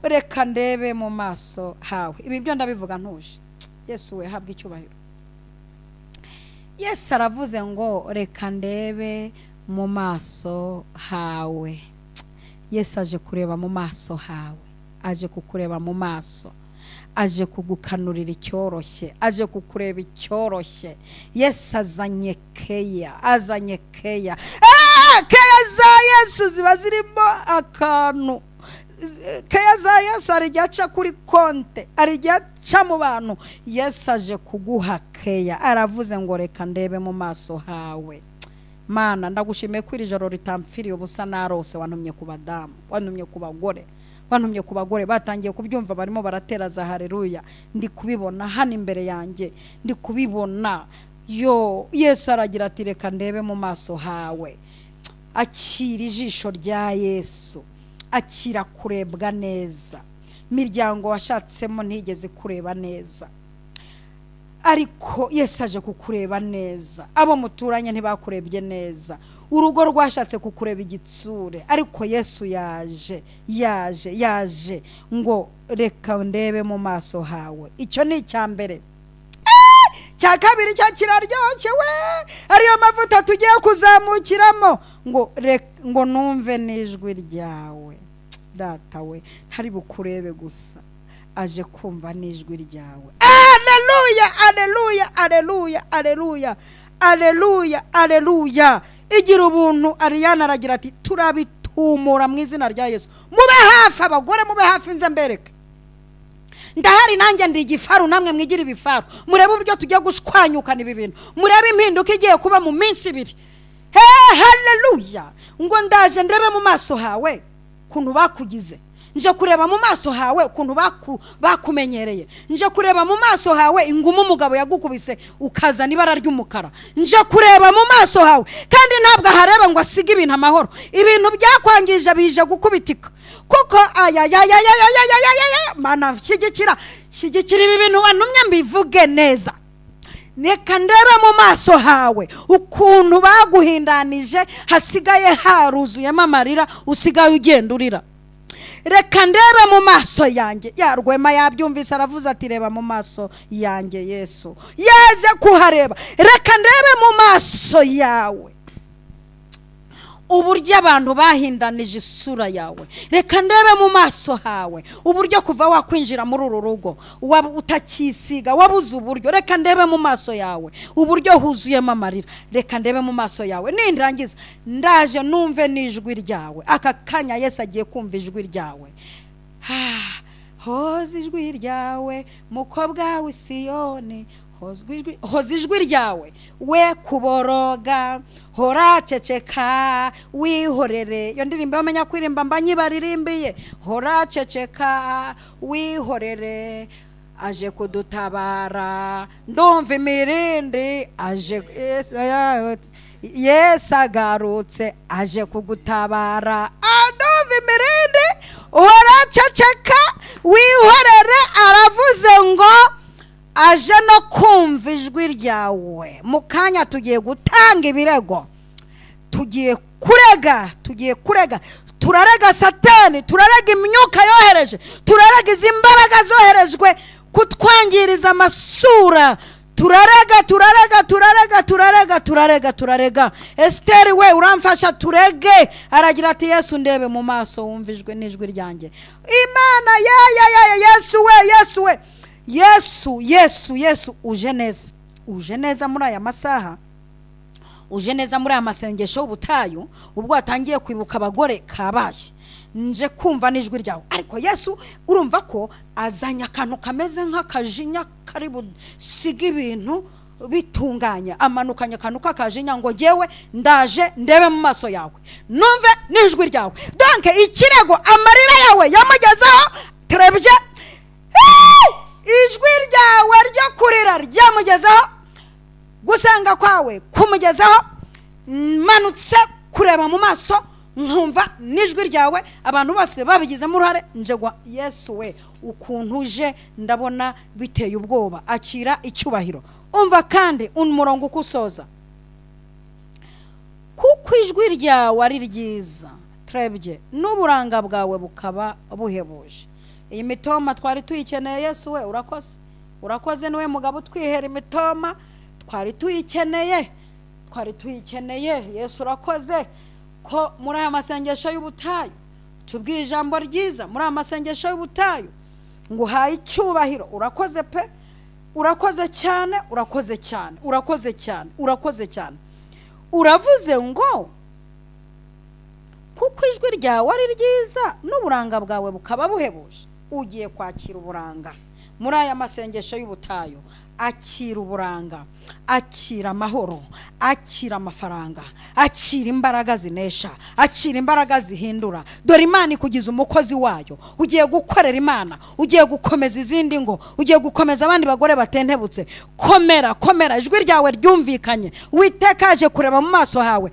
Reka ndebe mu maso hawe. Ibi byo ndabivuga ntuje. Yesu we habwa icyubahiro. Yesu aravuze ngo reka ndebe mu maso hawe. Yesu aje kureba mu maso hawe, aje kukureba mu maso, aje kugukanurira icyoroshye, aje kukureba icyoroshye. Yesu azanye keya. Keya za Yesu ziba zirimo akantu. Keya za Yesu ari aca kuri konte, ari aca mu bantu. Yesu aje kuguha keya. Aravuze ngo reka ndebe mu maso hawe. Mana ndagushimiye ko iri joro ritamfiriye ubusa narose. Wantumye ku badamu, wantumye ku bagore, batangiye kubyumva, barimo baratera za haleluya. Ndi kubibona hano imbere yanjye, ndi kubibona. Yesu aragira ati reka ndebe mu maso hawe. Akira ijisho rya Yesu, akira kurebwa neza. Miryango washatsemo ntigeze kureba neza, ariko Yesu aje kukureba neza. Abo muturanye ntibakurebye neza, urugo rwashatse kukureba igitsure, ariko Yesu yaje ngo reka ndebe mu maso hawe. Icyo ni icyambere. cya kabiri cyo kiraryoshye we, ariyo mavuta tugiye kuzamukiramo, ngo numve n'ijwi ryawe. Data we ntari bukurebe gusa, aje kumva n'ijwi ryawe. Aleluya, aleluya, aleluya, aleluya, aleluya, aleluya. Igira ubuntu. Ariana aragira ati turabitumura mu izina rya Yesu. Mube hafi abagore, mube hafi nze mbereke. Ndahari nanjye ndi igifaru, namwe mwigira ibifaru. Murebe uburyo tugiye gushwanyukana ibi bintu, murebe impinduka igiye kuba mu minsi ibiri. Haleluya. Ngo ndaje ndebe mu maso hawe kuntu bakugize, nje kureba mu maso hawe kuntu bakumenyereye, nje kureba mu maso hawe inguma umugabo yagukubise ukazana ibara ry'umukara, nje kureba mu maso hawe kandi ntabwo hareba ngo asige ibintu amahoro. Ibintu byakwangije bije gukubitika kuko mana shyigikira ibi bintu wantumye mbivuge neza. Neka ndebe mu maso hawe ukuntu baguhindanije hasigaye haruzuyemo amarira, usigaye ugenda urira. Reka ndebe mu maso yanjye. Ya Rwema yabyumvise aravuze ati reba mu maso yanjye. Yesu yaje kuhareba. Reka ndebe mu maso yawe uburyo abantu bahindanije isura yawe. Reka ndebe mu maso hawe uburyo kuva wakwinjira muri uru rugo utakisiga wabuze uburyo. Reka ndebe mu maso yawe uburyo huzuyemo amarira. Reka ndebe mu maso yawe. Nindangiza ndaje numve n'ijwi ryawe. Aka kanya Yesu agiye kumva ijwi ryawe. Hoza ijwi ryawe mukobwa w'i Siyoni, hoza ijwi ryawe we kuboroga, hora ceceka wihorere. Yo ndirimbo bamenya kwirimba mbanyibaririmbiye. Hora ceceka wihorere, aje kudutabara. Ndumva imirindi aje, Yesu agarutse aje kugutabara. Ndumva imirindi, hora ceceka wihorere. Aravuze ngo aje no kumva ijwi ryawe. Mu kanya tugiye gutanga ibirego, tugiye kurega, turarega Satani, turarega imyuka yohereje, turarega izi mbaraga zoherejwe kutwangiriza amasura. Turarega. Esteri we uramfasha turege. Aragira ati Yesu ndebe mu maso wumvijwe n'ijwi ryanjye. Imana Yesu uje neza muri aya masaha, uje neza muri aya masengesho y'ubutayu. Ubwo watangiye kwibuka abagore kabaye, nje kumva n'ijwi ryawe. Ariko Yesu urumva ko azanya akantu kameze nk'akajinya kari busiga ibintu bitunganya. Amanukanya akantu k'akajinya ngo jewe ndaje ndebe mu maso yawe numve n'ijwi ryawe. Donc ikirego amarira yawe yamugezeho, turebye ijwi ryawe ryo kurira ryamugezeho, gusenga kwawe kumugezeho, manutse kureba mu maso nkumva n'ijwi ryawe. Abantu bose babigizemo uruhare. Njegwa Yesu we ukuntu uje ndabona biteye ubwoba. Akira icyubahiro. Umva kandi umurongo ukusoza, kuko ijwi ryawe ari ryiza, turebye n'uburanga bwawe bukaba buhebuje. Iyi mitoma twari tuyikeneye. Yesu we urakoze niwe mugabo twihera imitoma twari tuyikeneye. Yesu urakoze ko muri aya masengesho y'ubutayu tubwiye ijambo ryiza. Muri aya masengesho y'ubutayu nguhaye icyubahiro. Urakoze pe, urakoze cyane. Uravuze ngo kuko ijwi ryawe ari ryiza n'uburanga bwawe bukaba buhebuje. Ugiye kwakira uburanga muri aya masengesho y'ubutayu. Akira uburanga, akira amahoro, akira amafaranga, akira imbaraga zinesha, akira imbaraga zihindura. Dore Imana ikugize umukozi wayo. Ugiye gukorera Imana, ugiye gukomeza izindi ngo, ugiye gukomeza abandi bagore batentebutse. Komera, ijwi ryawe ryumvikanye. Uwiteka aje kureba mu maso hawe.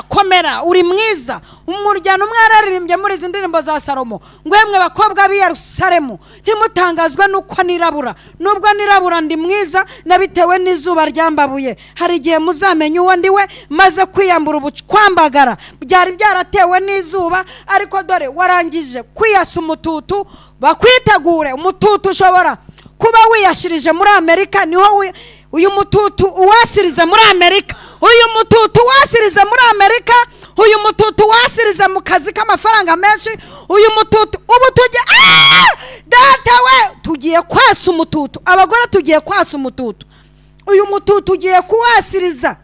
Komera, uri mwiza. Umuryango umwe yararirimbye muri izi ndirimbo za Salomo ngo yemwe bakobwa b'i Yerusalemu ntimutangazwe nuko nirabura. Nubwo nirabura ndi mwiza nabitewe n'izuba ryambabuye. Hari igihe muzamenya uwo ndi we maze kwiyambura ubukwambagara byari byaratewe n'izuba. Ariko dore warangije kwiyasa umututu. Bakwitegure umututu ushobora kuba wiyashirije muri Amerika niho uyu mututu uwasirize muri Amerika, uyu mututu wasirize muri Amerika, uyu mututu wasirize mu kazi k'amafaranga menshi, uyu mututu ubu tujye data we tugiye kwasa umututu, abagore tugiye kwasa umututu, uyu mututu ugiye kuwasiriza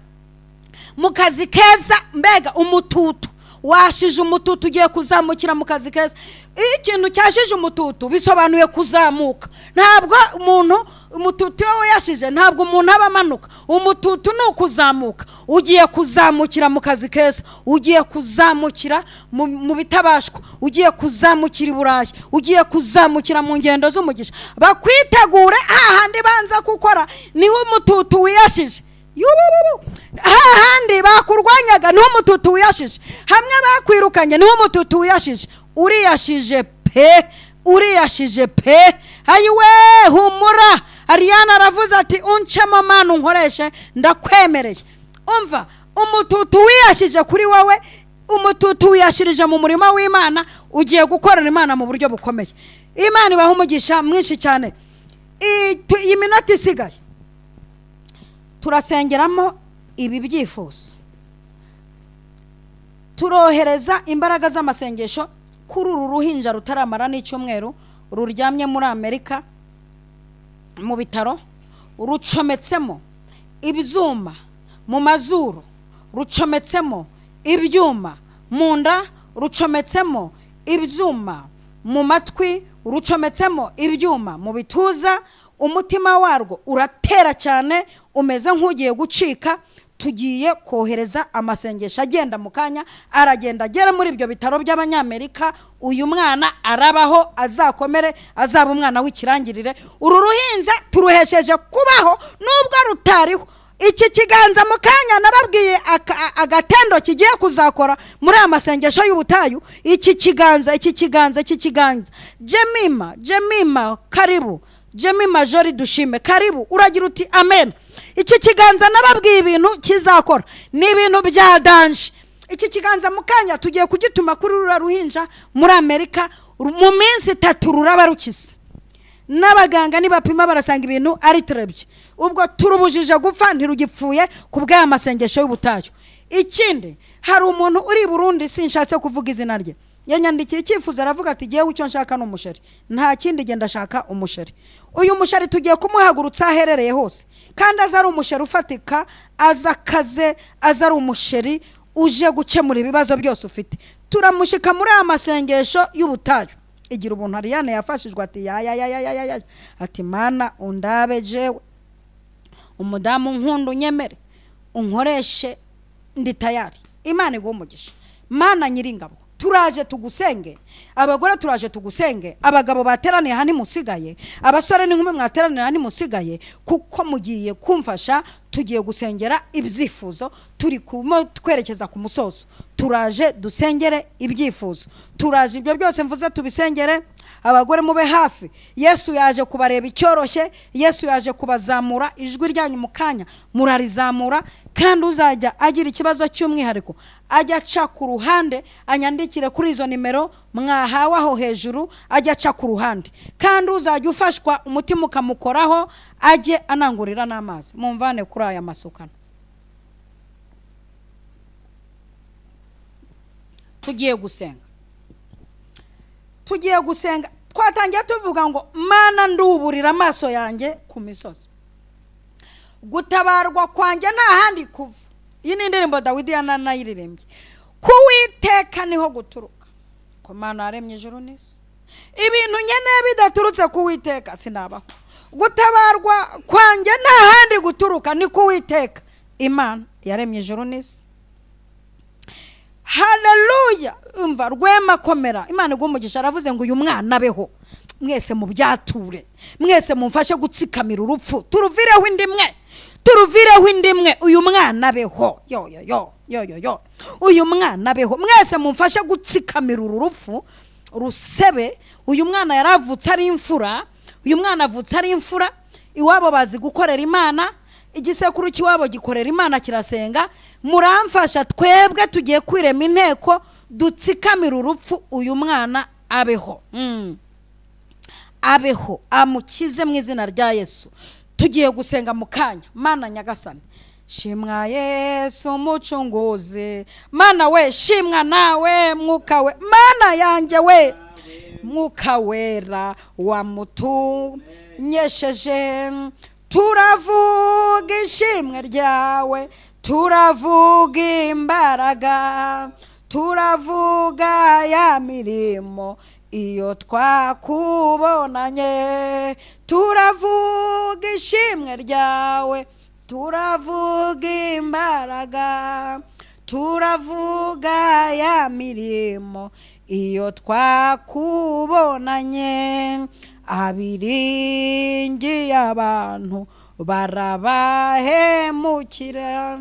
mu kazi keza. Mbega umututu washije umututu ugiye kuzamukira mu kazi keza. Iyo ikintu cyashije umututu bisobanuye kuzamuka. Ntabwo umuntu umututu we yashije ntabwo umuntu aba amanuka, umututu ni ukuzamuka. Ugiye kuzamukira mu kazi keza, ugiye kuzamukira mu bitabashwa, ugiye kuzamukira i Burayi, ugiye kuzamukira mu ngendo z'umugisha. Bakwitegure ahandi banza gukora niho umututu wiyashije. Hahandi bakurwanyaga niho umututu wiyashije, hamwe bakwirukanye niho umututu wiyashije. Uriyashije pe, uriyashije pe. Ayiwe humura. Ariana aravuze ati uncemo mana unkoreshe ndakwemereye. Umva, umututu wiyashije kuri wowe, umututu wiyashirije mu murimo w'Imana, ugiye gukorera Imana mu buryo bukomeye. Imana ibaha umugisha mwinshi cyane. Iyi minota isigaye turasengeramo ibi byifuzo, turohereza imbaraga z'amasengesho kuri uru ruhinja rutaramara n'icyumweru ruryamye muri Amerika mu bitaro, rucometsemo ibyuma mu mazuru, rucometsemo ibyuma mu nda, rucometsemo ibyuma mu matwi, rucometsemo ibyuma mu bituza. Umutima warwo uratera cyane, umeze nk'ugiye gucika. Tugiye kohereza amasengesho agenda mu kanya, aragenda agera muri ibyo bitaro by'Abanyamerika. Uyu mwana arabaho, azakomere, azaba umwana w'ikirangirire. Uru ruhinja turuhesheje kubaho nubwo rutariho. Iki kiganza mu kanya nababwiye agatendo kigiye kuzakora muri amasengesho y'ubutayu. Iki kiganza Jemima karibu, Jemima Jori dushime karibu, uragira uti amen. Iki kiganza nababwiye ibintu kizakora ni ibintu bya danje. Iki kiganza mu kanya tugiye kugituma kuri rura ruhinja muri Amerika, mu minsi 3 ruraba rukize. N'abaganga nibapima barasanga ibintu ari trebye. Ubwo turubujije gupfa ntirugipfuye kubwa amasengesho y'ubutayu. Ikindi, hari umuntu uri Burundi sinshatse kuvuga izina rye, yanyandikiye icyifuzo aravuga ati giye ucyo nshaka n'umusheri, nta kindi genda shaka umusheri. Uyu musheri tugiye kumuhagurutsa aherereye hose, kandi azari umusheri ufatika, azakaze, azari umusheri uje gukemura ibibazo byose ufite. Turamushika muri amasengesho y'ubutayu. Igira ubuntu Ariane yafashijwe ati ya ati mana undabe jewe umudamu nkundu nyemere unkoreshe ndi tayari. Imana igumugisha. Mana nyiringabo, turaje tugusenge, abagore turaje tugusenge, abagabo bateraniye hani musigaye, abasore n'inkumi mwateraniye hani musigaye, kuko mugiye kumfasha. Tugiye gusengera ibyifuzo, turi kwerekeza ku musozo. Turaje dusengere ibyifuzo, turaje ibyo byose mvuze tubisengere. Abagore mube hafi, Yesu yaje kubareba icyoroshye, Yesu yaje kubazamura. Ijwi ryanyu mu kanya murarizamura, kandi uzajya agira ikibazo cy'umwihariko ajya aca ku ruhande, anyandikire kuri izo nimero mwahawe aho hejuru, ajya aca ku ruhande. Kandi uzajya ufashwa umutima ukamukoraho, ajye anangurira n'amazi. Mumvane kuri aya masukano. Tugiye gusenga. Twatangiye tuvuga ngo mana nduburira amaso yanjye ku misozi, gutabarwa kwanjye nta handi kuva. Iyi ni indirimbo Dawidi yanayiririmbye. Kuwiteka niho guturuka, ko Mana yaremye ijuru n'isi. Ibintu nyene bidaturutse kuwiteka sinabaho. Gutabarwa kwanjye nta handi guturuka ni kuwiteka, Imana yaremye ijuru n'isi. Haleluya. Umva rwema komera. Imana igumugisha aravuze ngo uyu mwana abeho. Mwese mu byature, mwese mumfashe gutsikamira urupfu, turuvireho indimwe, uyu mwana abeho. Uyu mwana abeho. Mwese mumfashe gutsikamira urupfu rusebe. Uyu mwana yaravutse ari imfura, uyu mwana avutse ari imfura. Iwabo bazi gukorera Imana, igisekuru cy'iwabo gikorera Imana kirasenga. Muramfasha twebwe tugiye kwirema inteko dutsikamira urupfu, uyu mwana abeho. abeho amukize mu izina rya Yesu. Tugiye gusenga mu kanya. Mana nyagasani, shimwa Yesu umucunguzi, Mana we shimwa nawe mwuka we, Mana yanjye we mwuka wera wamutunyesheje. Turavuga ishimwe ryawe, turavuga imbaraga, turavuga ya mirimo iyo twakubonanye. Turavuga ishimwe ryawe, turavuga imbaraga, turavuga ya mirimo iyo twakubonanye. Abiringiye abantu barabahemukira,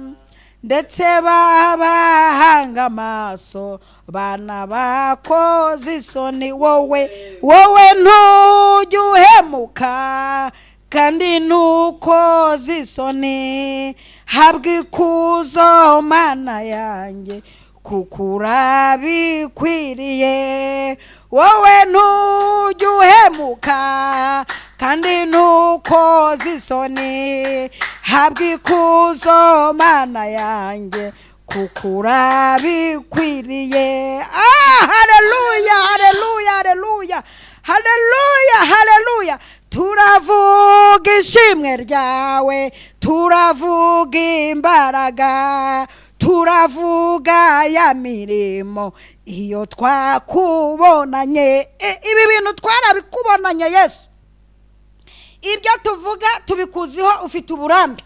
ndetse babahanga amaso banabakoze isoni. Wowe ntujya uhemuka kandi ntukoze isoni. Habwa ikuzo Mana yanjye kuko urabikwiriye. Wowe ntujya uhemuka kandi ntukoze isoni. Habwa ikuzo Mana yanjye kuko urabikwiriye. Haleluya, haleluya, haleluya, haleluya, haleluya. Turavuga ishimwe ryawe, turavuga imbaraga, turavuga ya mirimo iyo twakubonanye. Ibi bintu twarabikubonanye Yesu. Ibyo tuvuga tubikuziho ufite uburambe.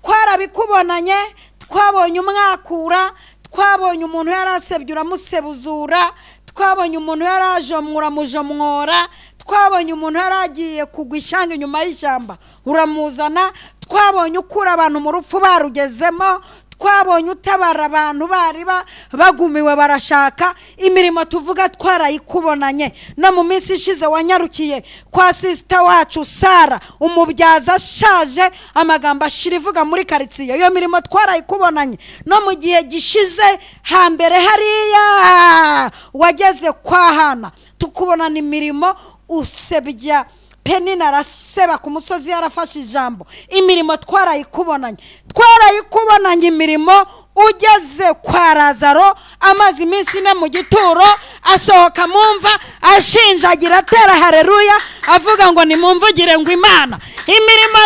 Twarabikubonanye, twabonye umwakura, twabonye umuntu yarasebye uramusebuzura, twabonye umuntu yarajomura mujomwora, twabonye umuntu yaragiye kugwa ishanga inyuma y'ishyamba uramuzana, twabonye ukura abantu mu rupfu barugezemo, twabonye utabara abantu bari bagumiwe barashaka. Imirimo tuvuga twarayikubonanye. No mu minsi ishize wanyarukiye kwa sister wacu Sara, umubyaza ashaje, amagambo ashira ivuga muri karitsiye. Iyo mirimo twarayikubonanye. No mu gihe gishize hambere hariya wageze kwa Hana, tukubonana imirimo usebya Penina araseba ku musozi yarafashe ijambo. Imirimo twarayikubonanye. Twarayikubonanye imirimo ugeze kwa Lazaro amazi iminsi ine mu gituro, asohoka mumva ashinjagira atera haleluya avuga ngo nimumvugire ngo Imana. Imirimo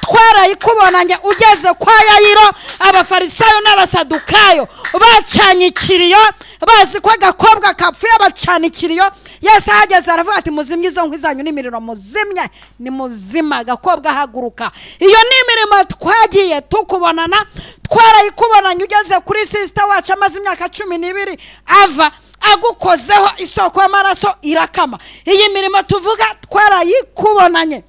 twarayikubonanye ugeze kwa Yayiro, abafarisayo n'abasadukayo bacanye ikiriyo, bazi ko agakobwa kapfuye bacana ikiriyo. Yesu ahageze aravuga ati muzimye izo nkwi zanyu n'imiriro muzimye. Ni muzima agakobwa haguruka. Iyo ni imirimo twagiye tukubonana. Twarayikubonanye ugeze kuri sister wacu amaze imyaka 12 ava agukozeho isoko y'amaraso irakama. Iyi mirimo tuvuga twarayikubonanye.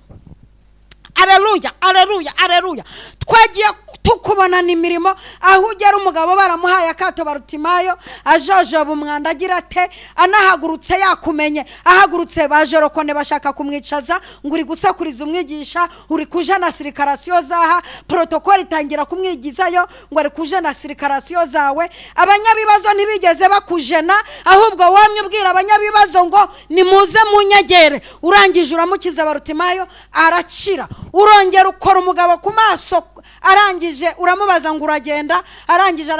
Aleluya, aleluya, aleluya. Twagiye tukubonana imirimo aho ugera umugabo baramuhaye akato Barutimayo ajojoba umwanda agira ate, anahagurutse yakumenye, ahagurutse bajerokone bashaka kumwicaza ngo uri gusakuriza umwigisha, uri kuje na sirikarasiyo zaha, protokoli itangira kumwigizayo ngo ari kuje na sirikarasiyo zawe. Abanyabibazo ntibigeze bakujena, ahubwo wamye ubwira abanyabibazo ngo nimuze munyegere. Urangije uramukiza Barutimayo arakira. Urongera ukora umugabo ku maso, arangije uramubaza ngo uragenda, arangije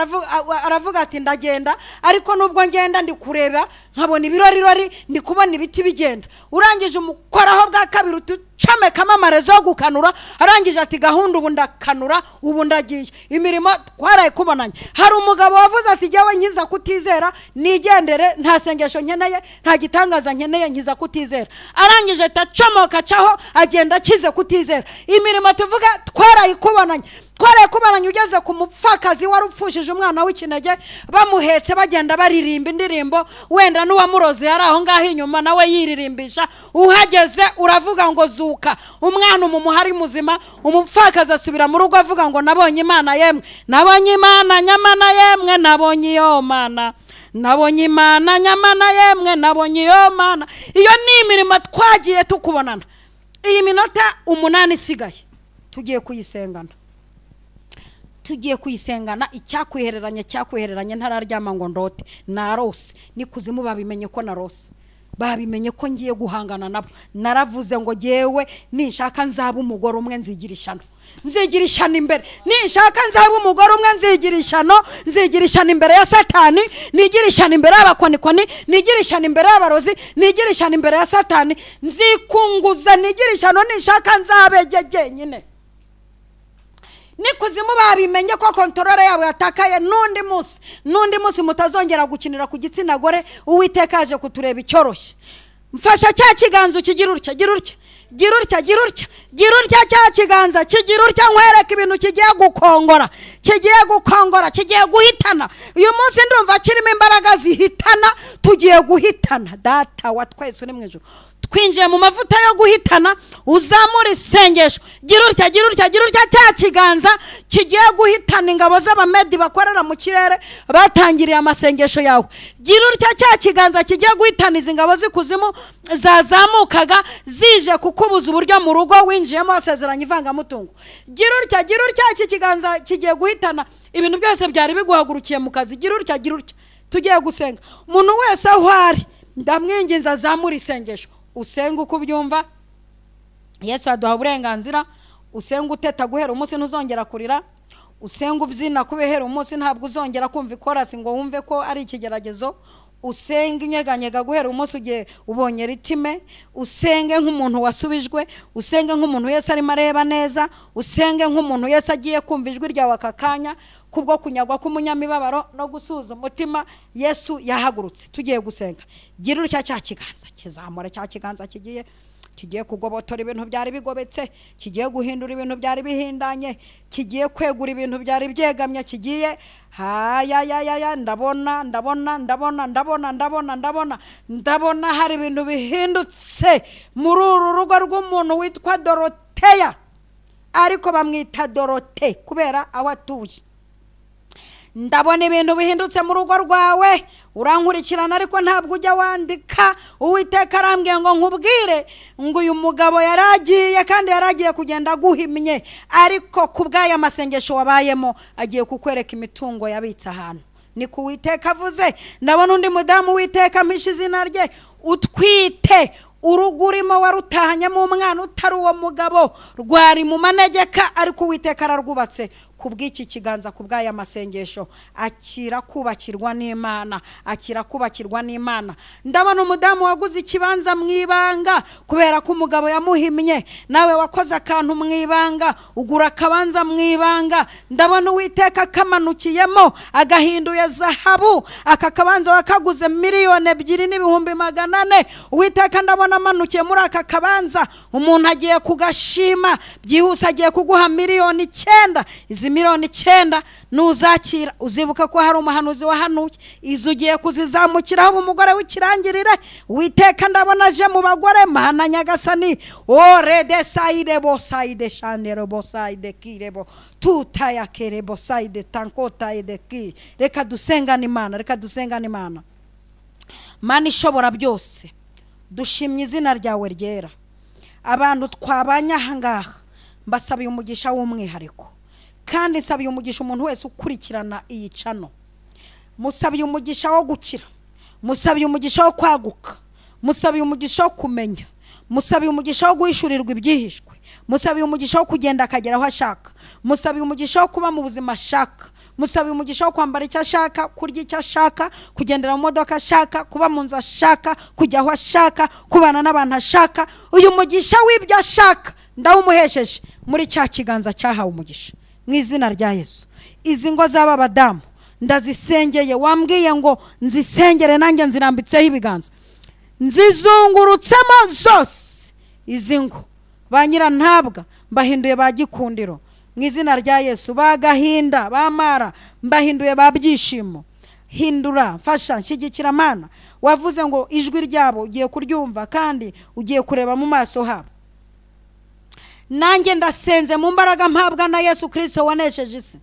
aravuga ati ndagenda, ariko nubwo ngenda ndi kureba nkabona ibirori ndi kubona ibiti bigenda. Urangije umukoraho bwa kabiri utucamekamo amarezo yo gukanura, arangije ati gahunda ubu ndakanura ubu ndagiye. Imirimo twarayikubonanye. Hari umugabo wavuze ati jyawe nkiza kutizera nigendere, nta sengesho nkeneye, nta gitangaza nkeneye, nkiza kutizera. Arangije tacomoka caho agenda akize kutizera. Imirimo tuvuga twarayikubonanye. Twarayikubonanye ugeze ku mupfakazi warupfushije umwana w'ikinege, bamuhetse bagenda baririmba indirimbo, wenda n'uwamuroze yari aho ngaho inyuma nawe yiririmbisha. Uhageze uravuga ngo zuka, umwana umumuhari muzima. Umupfakazi asubira mu rugo avuga ngo nabonye Imana yemwe, nabonye Imana nyamana yemwe, nabonye iyo Mana, nabonye Imana nyamana yemwe, nabonye iyo Mana. Iyo ni imirimo twagiye tukubonana. Iyi minota 8 isigaye tugiye kuyisengana. Tugiye kuyisengana. Icyakwihereranye ntararyama ngo ndote narose, nikuzimu babimenye ko narose. babimenye ko ngiye guhangana nabo. Naravuze ngo jewe nishaka nzaba umugore umwe nzigira ishano imbere, nishaka nzaba umugore umwe nzigira ishano imbere ya Satani, nigira ishano imbere y'abakonikoni, nigira ishano imbere y'abarozi, nigira ishano imbere ya Satani, nzikunguza nigira ishano, nishaka nzabegeje nyine. Nikuzimu babimenye ko kontrole yabo yatakaye. Nundi munsi mutazongera gukinira ku gitsina gore. Uwiteka aje kutureba icyoroshye. Mfasha cya kiganza kigira utya cya kiganza kigira utya, nkwereka ibintu kigiye guhitana. Uyu munsi ndumva kirimo imbaraga zihitana, tugiye guhitana. Data wa twese uri mu ijuru, twinjiye mu mavuta yo guhitana. Uzamura isengesho, gira utya cya kiganza kigiye guhitana ingabo z'abamedi bakorera mu kirere batangiriye amasengesho yawe. Gira utya cya kiganza kigiye guhitana izi ngabo z'ikuzimu zazamukaga zije kukubuza uburyo mu rugo winjiyemo wasezeranye ivangamutungo. Gira utya iki kiganza kigiye guhitana ibintu byose byari biguhagurukiye mu kazi. Gira utya tugiye gusenga. Umuntu wese aho ari ndamwinginza azamura isengesho. Usenga uko ubyumva. Yesu aduha uburenganzira. Usenga uteta guhera umunsi ntuzongera kurira. Usenga ubyina kubehera umunsi ntabwo uzongera kumva ikorasi ngo wumve ko ari ikigeragezo. Usenga inyeganyega guhera umunsi ugiye ubonye ritime. Usenge nk'umuntu wasubijwe. Usenge nk'umuntu Yesu arimo areba neza. Usenge nk'umuntu Yesu agiye kumva ijwi ryawe akakanya kubwo kunyagwa k'umunyamibabaro no gusuza umutima. Yesu yahagurutse tugiye gusenga. Gira utya cya kiganza kizamura, cya kiganza kigiye kugobotora ibintu byari bigobetse, kigiye guhindura ibintu byari bihindanye, kigiye kwegura ibintu byari byegamye, kigiye ndabona hari ibintu bihindutse muri uru rugo rw'umuntu witwa Doroteya, ariko bamwita Dorote kubera aho atuye. Ndabona ibintu bihindutse mu rugo rwawe. Urankurikirana ariko ntabwo ujya wandika. Uwiteka arambwiye ngo nkubwire ngo uyu mugabo yaragiye kandi yaragiye kugenda guhimye, ariko kubwaya amasengesho wabayemo agiye kukwereka imitungo yabitse ahantu. Ni ku Uwiteka avuze. Ndabona undi mudamu Uwiteka mpisha izina rye utwite. Urugurimo warutahanyemo umwana utari uwo mugabo, rwari mu manegeka, ariko Uwiteka ararwubatse kubw'iki kiganza kubw'aya masengesho. Akira kubakirwa n'Imana. Ndabona umudamu waguze ikibanza mu ibanga kubera ko umugabo yamuhimye. Nawe wakoze akantu mu ibanga, ugura akabanza mu ibanga. Ndabona Uwiteka kamanukiyemo agahinduye zahabu. Aka kabanza wakaguze $2,400,000. Uwiteka ndabona amanukiye muri aka kabanza. Umuntu agiye kugashima byihuse, agiye kuguha $9,000,000. Izi $9,000,000 nuzakira uzibuka ko hari umuhanuzi wahanuye. Izo ugiye kuzizamukiraho umugore w'ikirangirire. Uwiteka ndabona aje mu bagore. Mana Nyagasani, orede saide bosaide shandero bosaide kirebo tutaya kerebo saide tankota edeki. Reka dusengane Imana. Mana ishobora byose, dushimye izina ryawe ryera. Abantu twabanye ahangaha mbasabiye umugisha w'umwihariko, kandi nsabiye umugisha umuntu wese ukurikirana iyi cano. Musabiye umugisha wo gukira, musabiye umugisha wo kwaguka, musabiye umugisha wo kumenya, musabiye umugisha wo guhishurirwa ibyihishwe, musabiye umugisha wo kugenda akagera aho ashaka, musabiye umugisha wo kuba mu buzima ashaka, musabiye umugisha wo kwambara icyo ashaka, kurya icyo ashaka, kugendera mu modoka ashaka, kuba mu nzu ashaka, kujya aho ashaka, kubana n'abantu ashaka. Uyu mugisha w'ibyo ashaka ndawumuhesheje muri cya kiganza cyahawe umugisha mu izina rya Yesu. Izi ngo z'aba badamu ndazisengeye. Wambwiye ngo nzisengere, nanjye nzirambitseho ibiganza, nzizungurutsemo zose. Izi ngo ba nyirantabwa mbahinduye ba gikundiro mu izina rya Yesu. Ba gahinda, ba mara mbahinduye ba byishimo. Hindura, mfasha, nshyigikira Mana. Wavuze ngo ijwi ryabo ugiye kuryumva kandi ugiye kureba mu maso habo. Nanjye ndasenze mu mbaraga mpabwa na Yesu Kristo wanesheje isi.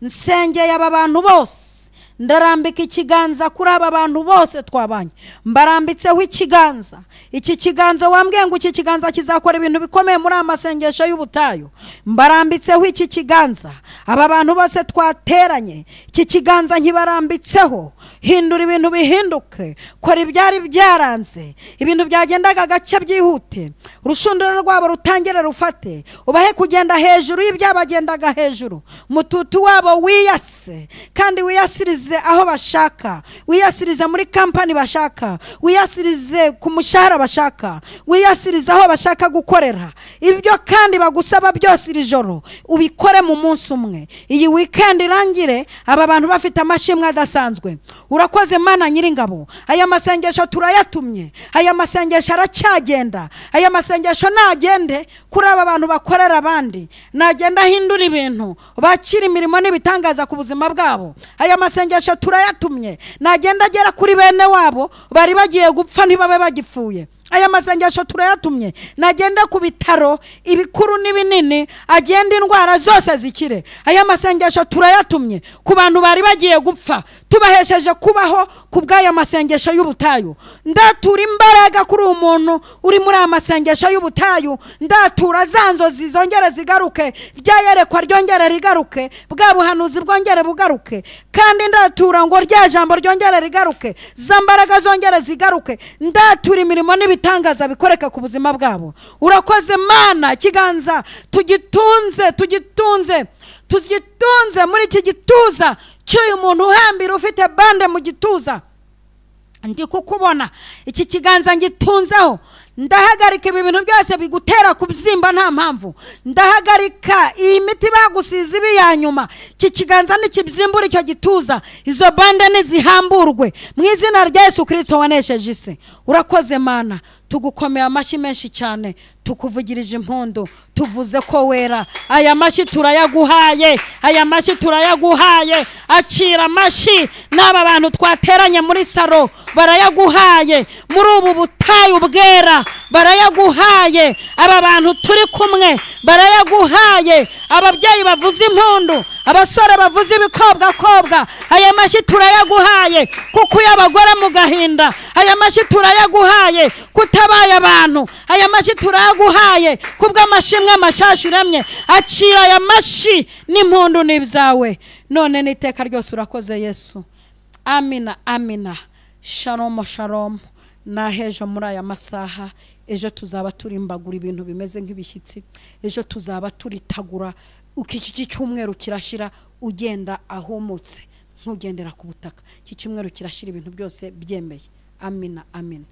Nsengeye aba bantu bose ndarambika ikiganza kuri aba bantu bose twabanye, mbarambitseho ikiganza. Iki kiganza wambwiye ngo iki kiganza kizakora ibintu bikomeye muri amasengesho y'ubutayu. Mbarambitseho iki kiganza, aba bantu bose twateranye, iki kiganza nkibarambitseho. Hindura ibintu bihinduke, kora ibyari byaranze, ibintu byagendaga gace byihute, urushundura rwabo rutangire rufate, ubahe kugenda hejuru y'ibyabagendaga hejuru. Mututu wabo wiyase, kandi wiyasirize aho bashaka, wiyasirize muri kampani bashaka, wiyasirize ku mushahara bashaka, wiyasirize aho bashaka gukorera. Ibyo kandi bagusaba byose iri joro ubikore mu munsi umwe. Iyi weekend irangire aba bantu bafite amashimwe adasanzwe. Urakoze Mana Nyiringabo, aya masengesho turayatumye, aya masengesho aracyagenda, aya masengesho nagende kuri aba bantu bakorera abandi, nagenda hindura ibintu, bakira imirimo n'ibitangaza ku buzima bwabo. Aya masengesho turayatumye, nagenda agera kuri bene wabo bari bagiye gupfa ntibabe bagipfuye. Aya masengesho turayatumye, nagenda ku bitaro ibikuru n'ibinini, agenda indwara zose zikire. Aya masengesho turayatumye ku bantu bari bagiye gupfa, tubahesheje kubaho kubw'aya masengesho y'ubutayu. Ndatura imbaraga kuri umuntu uri muri aya masengesho y'ubutayu, ndatura zanzo zizongere zigaruke, ryayerekwa ryongere rigaruke, bwa buhanuzi bwongere bugaruke, kandi ndatura ngo rya jambo ryongere rigaruke, za mbaraga zongere zigaruke. Ndatura imirimo bitangaza bikoreka ku buzima bwabo. Urakoze Mana, kiganza tugitunze muri iki gituza cy'uyu muntu uhambira ufite bande mu gituza. Ndi kukubona iki kiganza ngitunzeho, ndahagarika ibi bintu byose bigutera kubyimba nta mpamvu. Ndahagarika iyi miti bagusize ibi ya nyuma, iki kiganza nikibyimbura icyo gituza, izo bande nizihamburwe mu izina rya Yesu Kristo wanesheje isi. Urakoze Mana, tugukomeye amashyi menshi cyane, tukuvugirije impundu, tuvuze ko wera. Aya mashyi turayaguhaye, aya mashyi turayaguhaye. Akira amashyi n'aba bantu twateranye muri saro barayaguhaye, muri ubu butayu bwera barayaguhaye, aba bantu turi kumwe barayaguhaye, ababyeyi bavuze impundu, abasore bavuze ibikobwa. Aya mashyi turayaguhaye kuko y'abagore mu gahinda. Aya mashyi turayaguhaye kutabaye abantu. Aya mashyi turayaguhaye kubw'amashimwe mashashu uremye. Akira aya mashyi n'impundu n'ibyawe none n'iteka ryose. Urakoze Yesu. Amina, amina. Shalom, shalom. Nahejo muri aya masaha, ejo tuzaba turimbagura ibintu bimeze nk'ibishyitsi, ejo tuzaba turitagura. Iki cyumweru kirashira ugenda ahumutse, ntugendera ku butaka. Iki cyumweru kirashira ibintu byose byemeye. Amina, amina.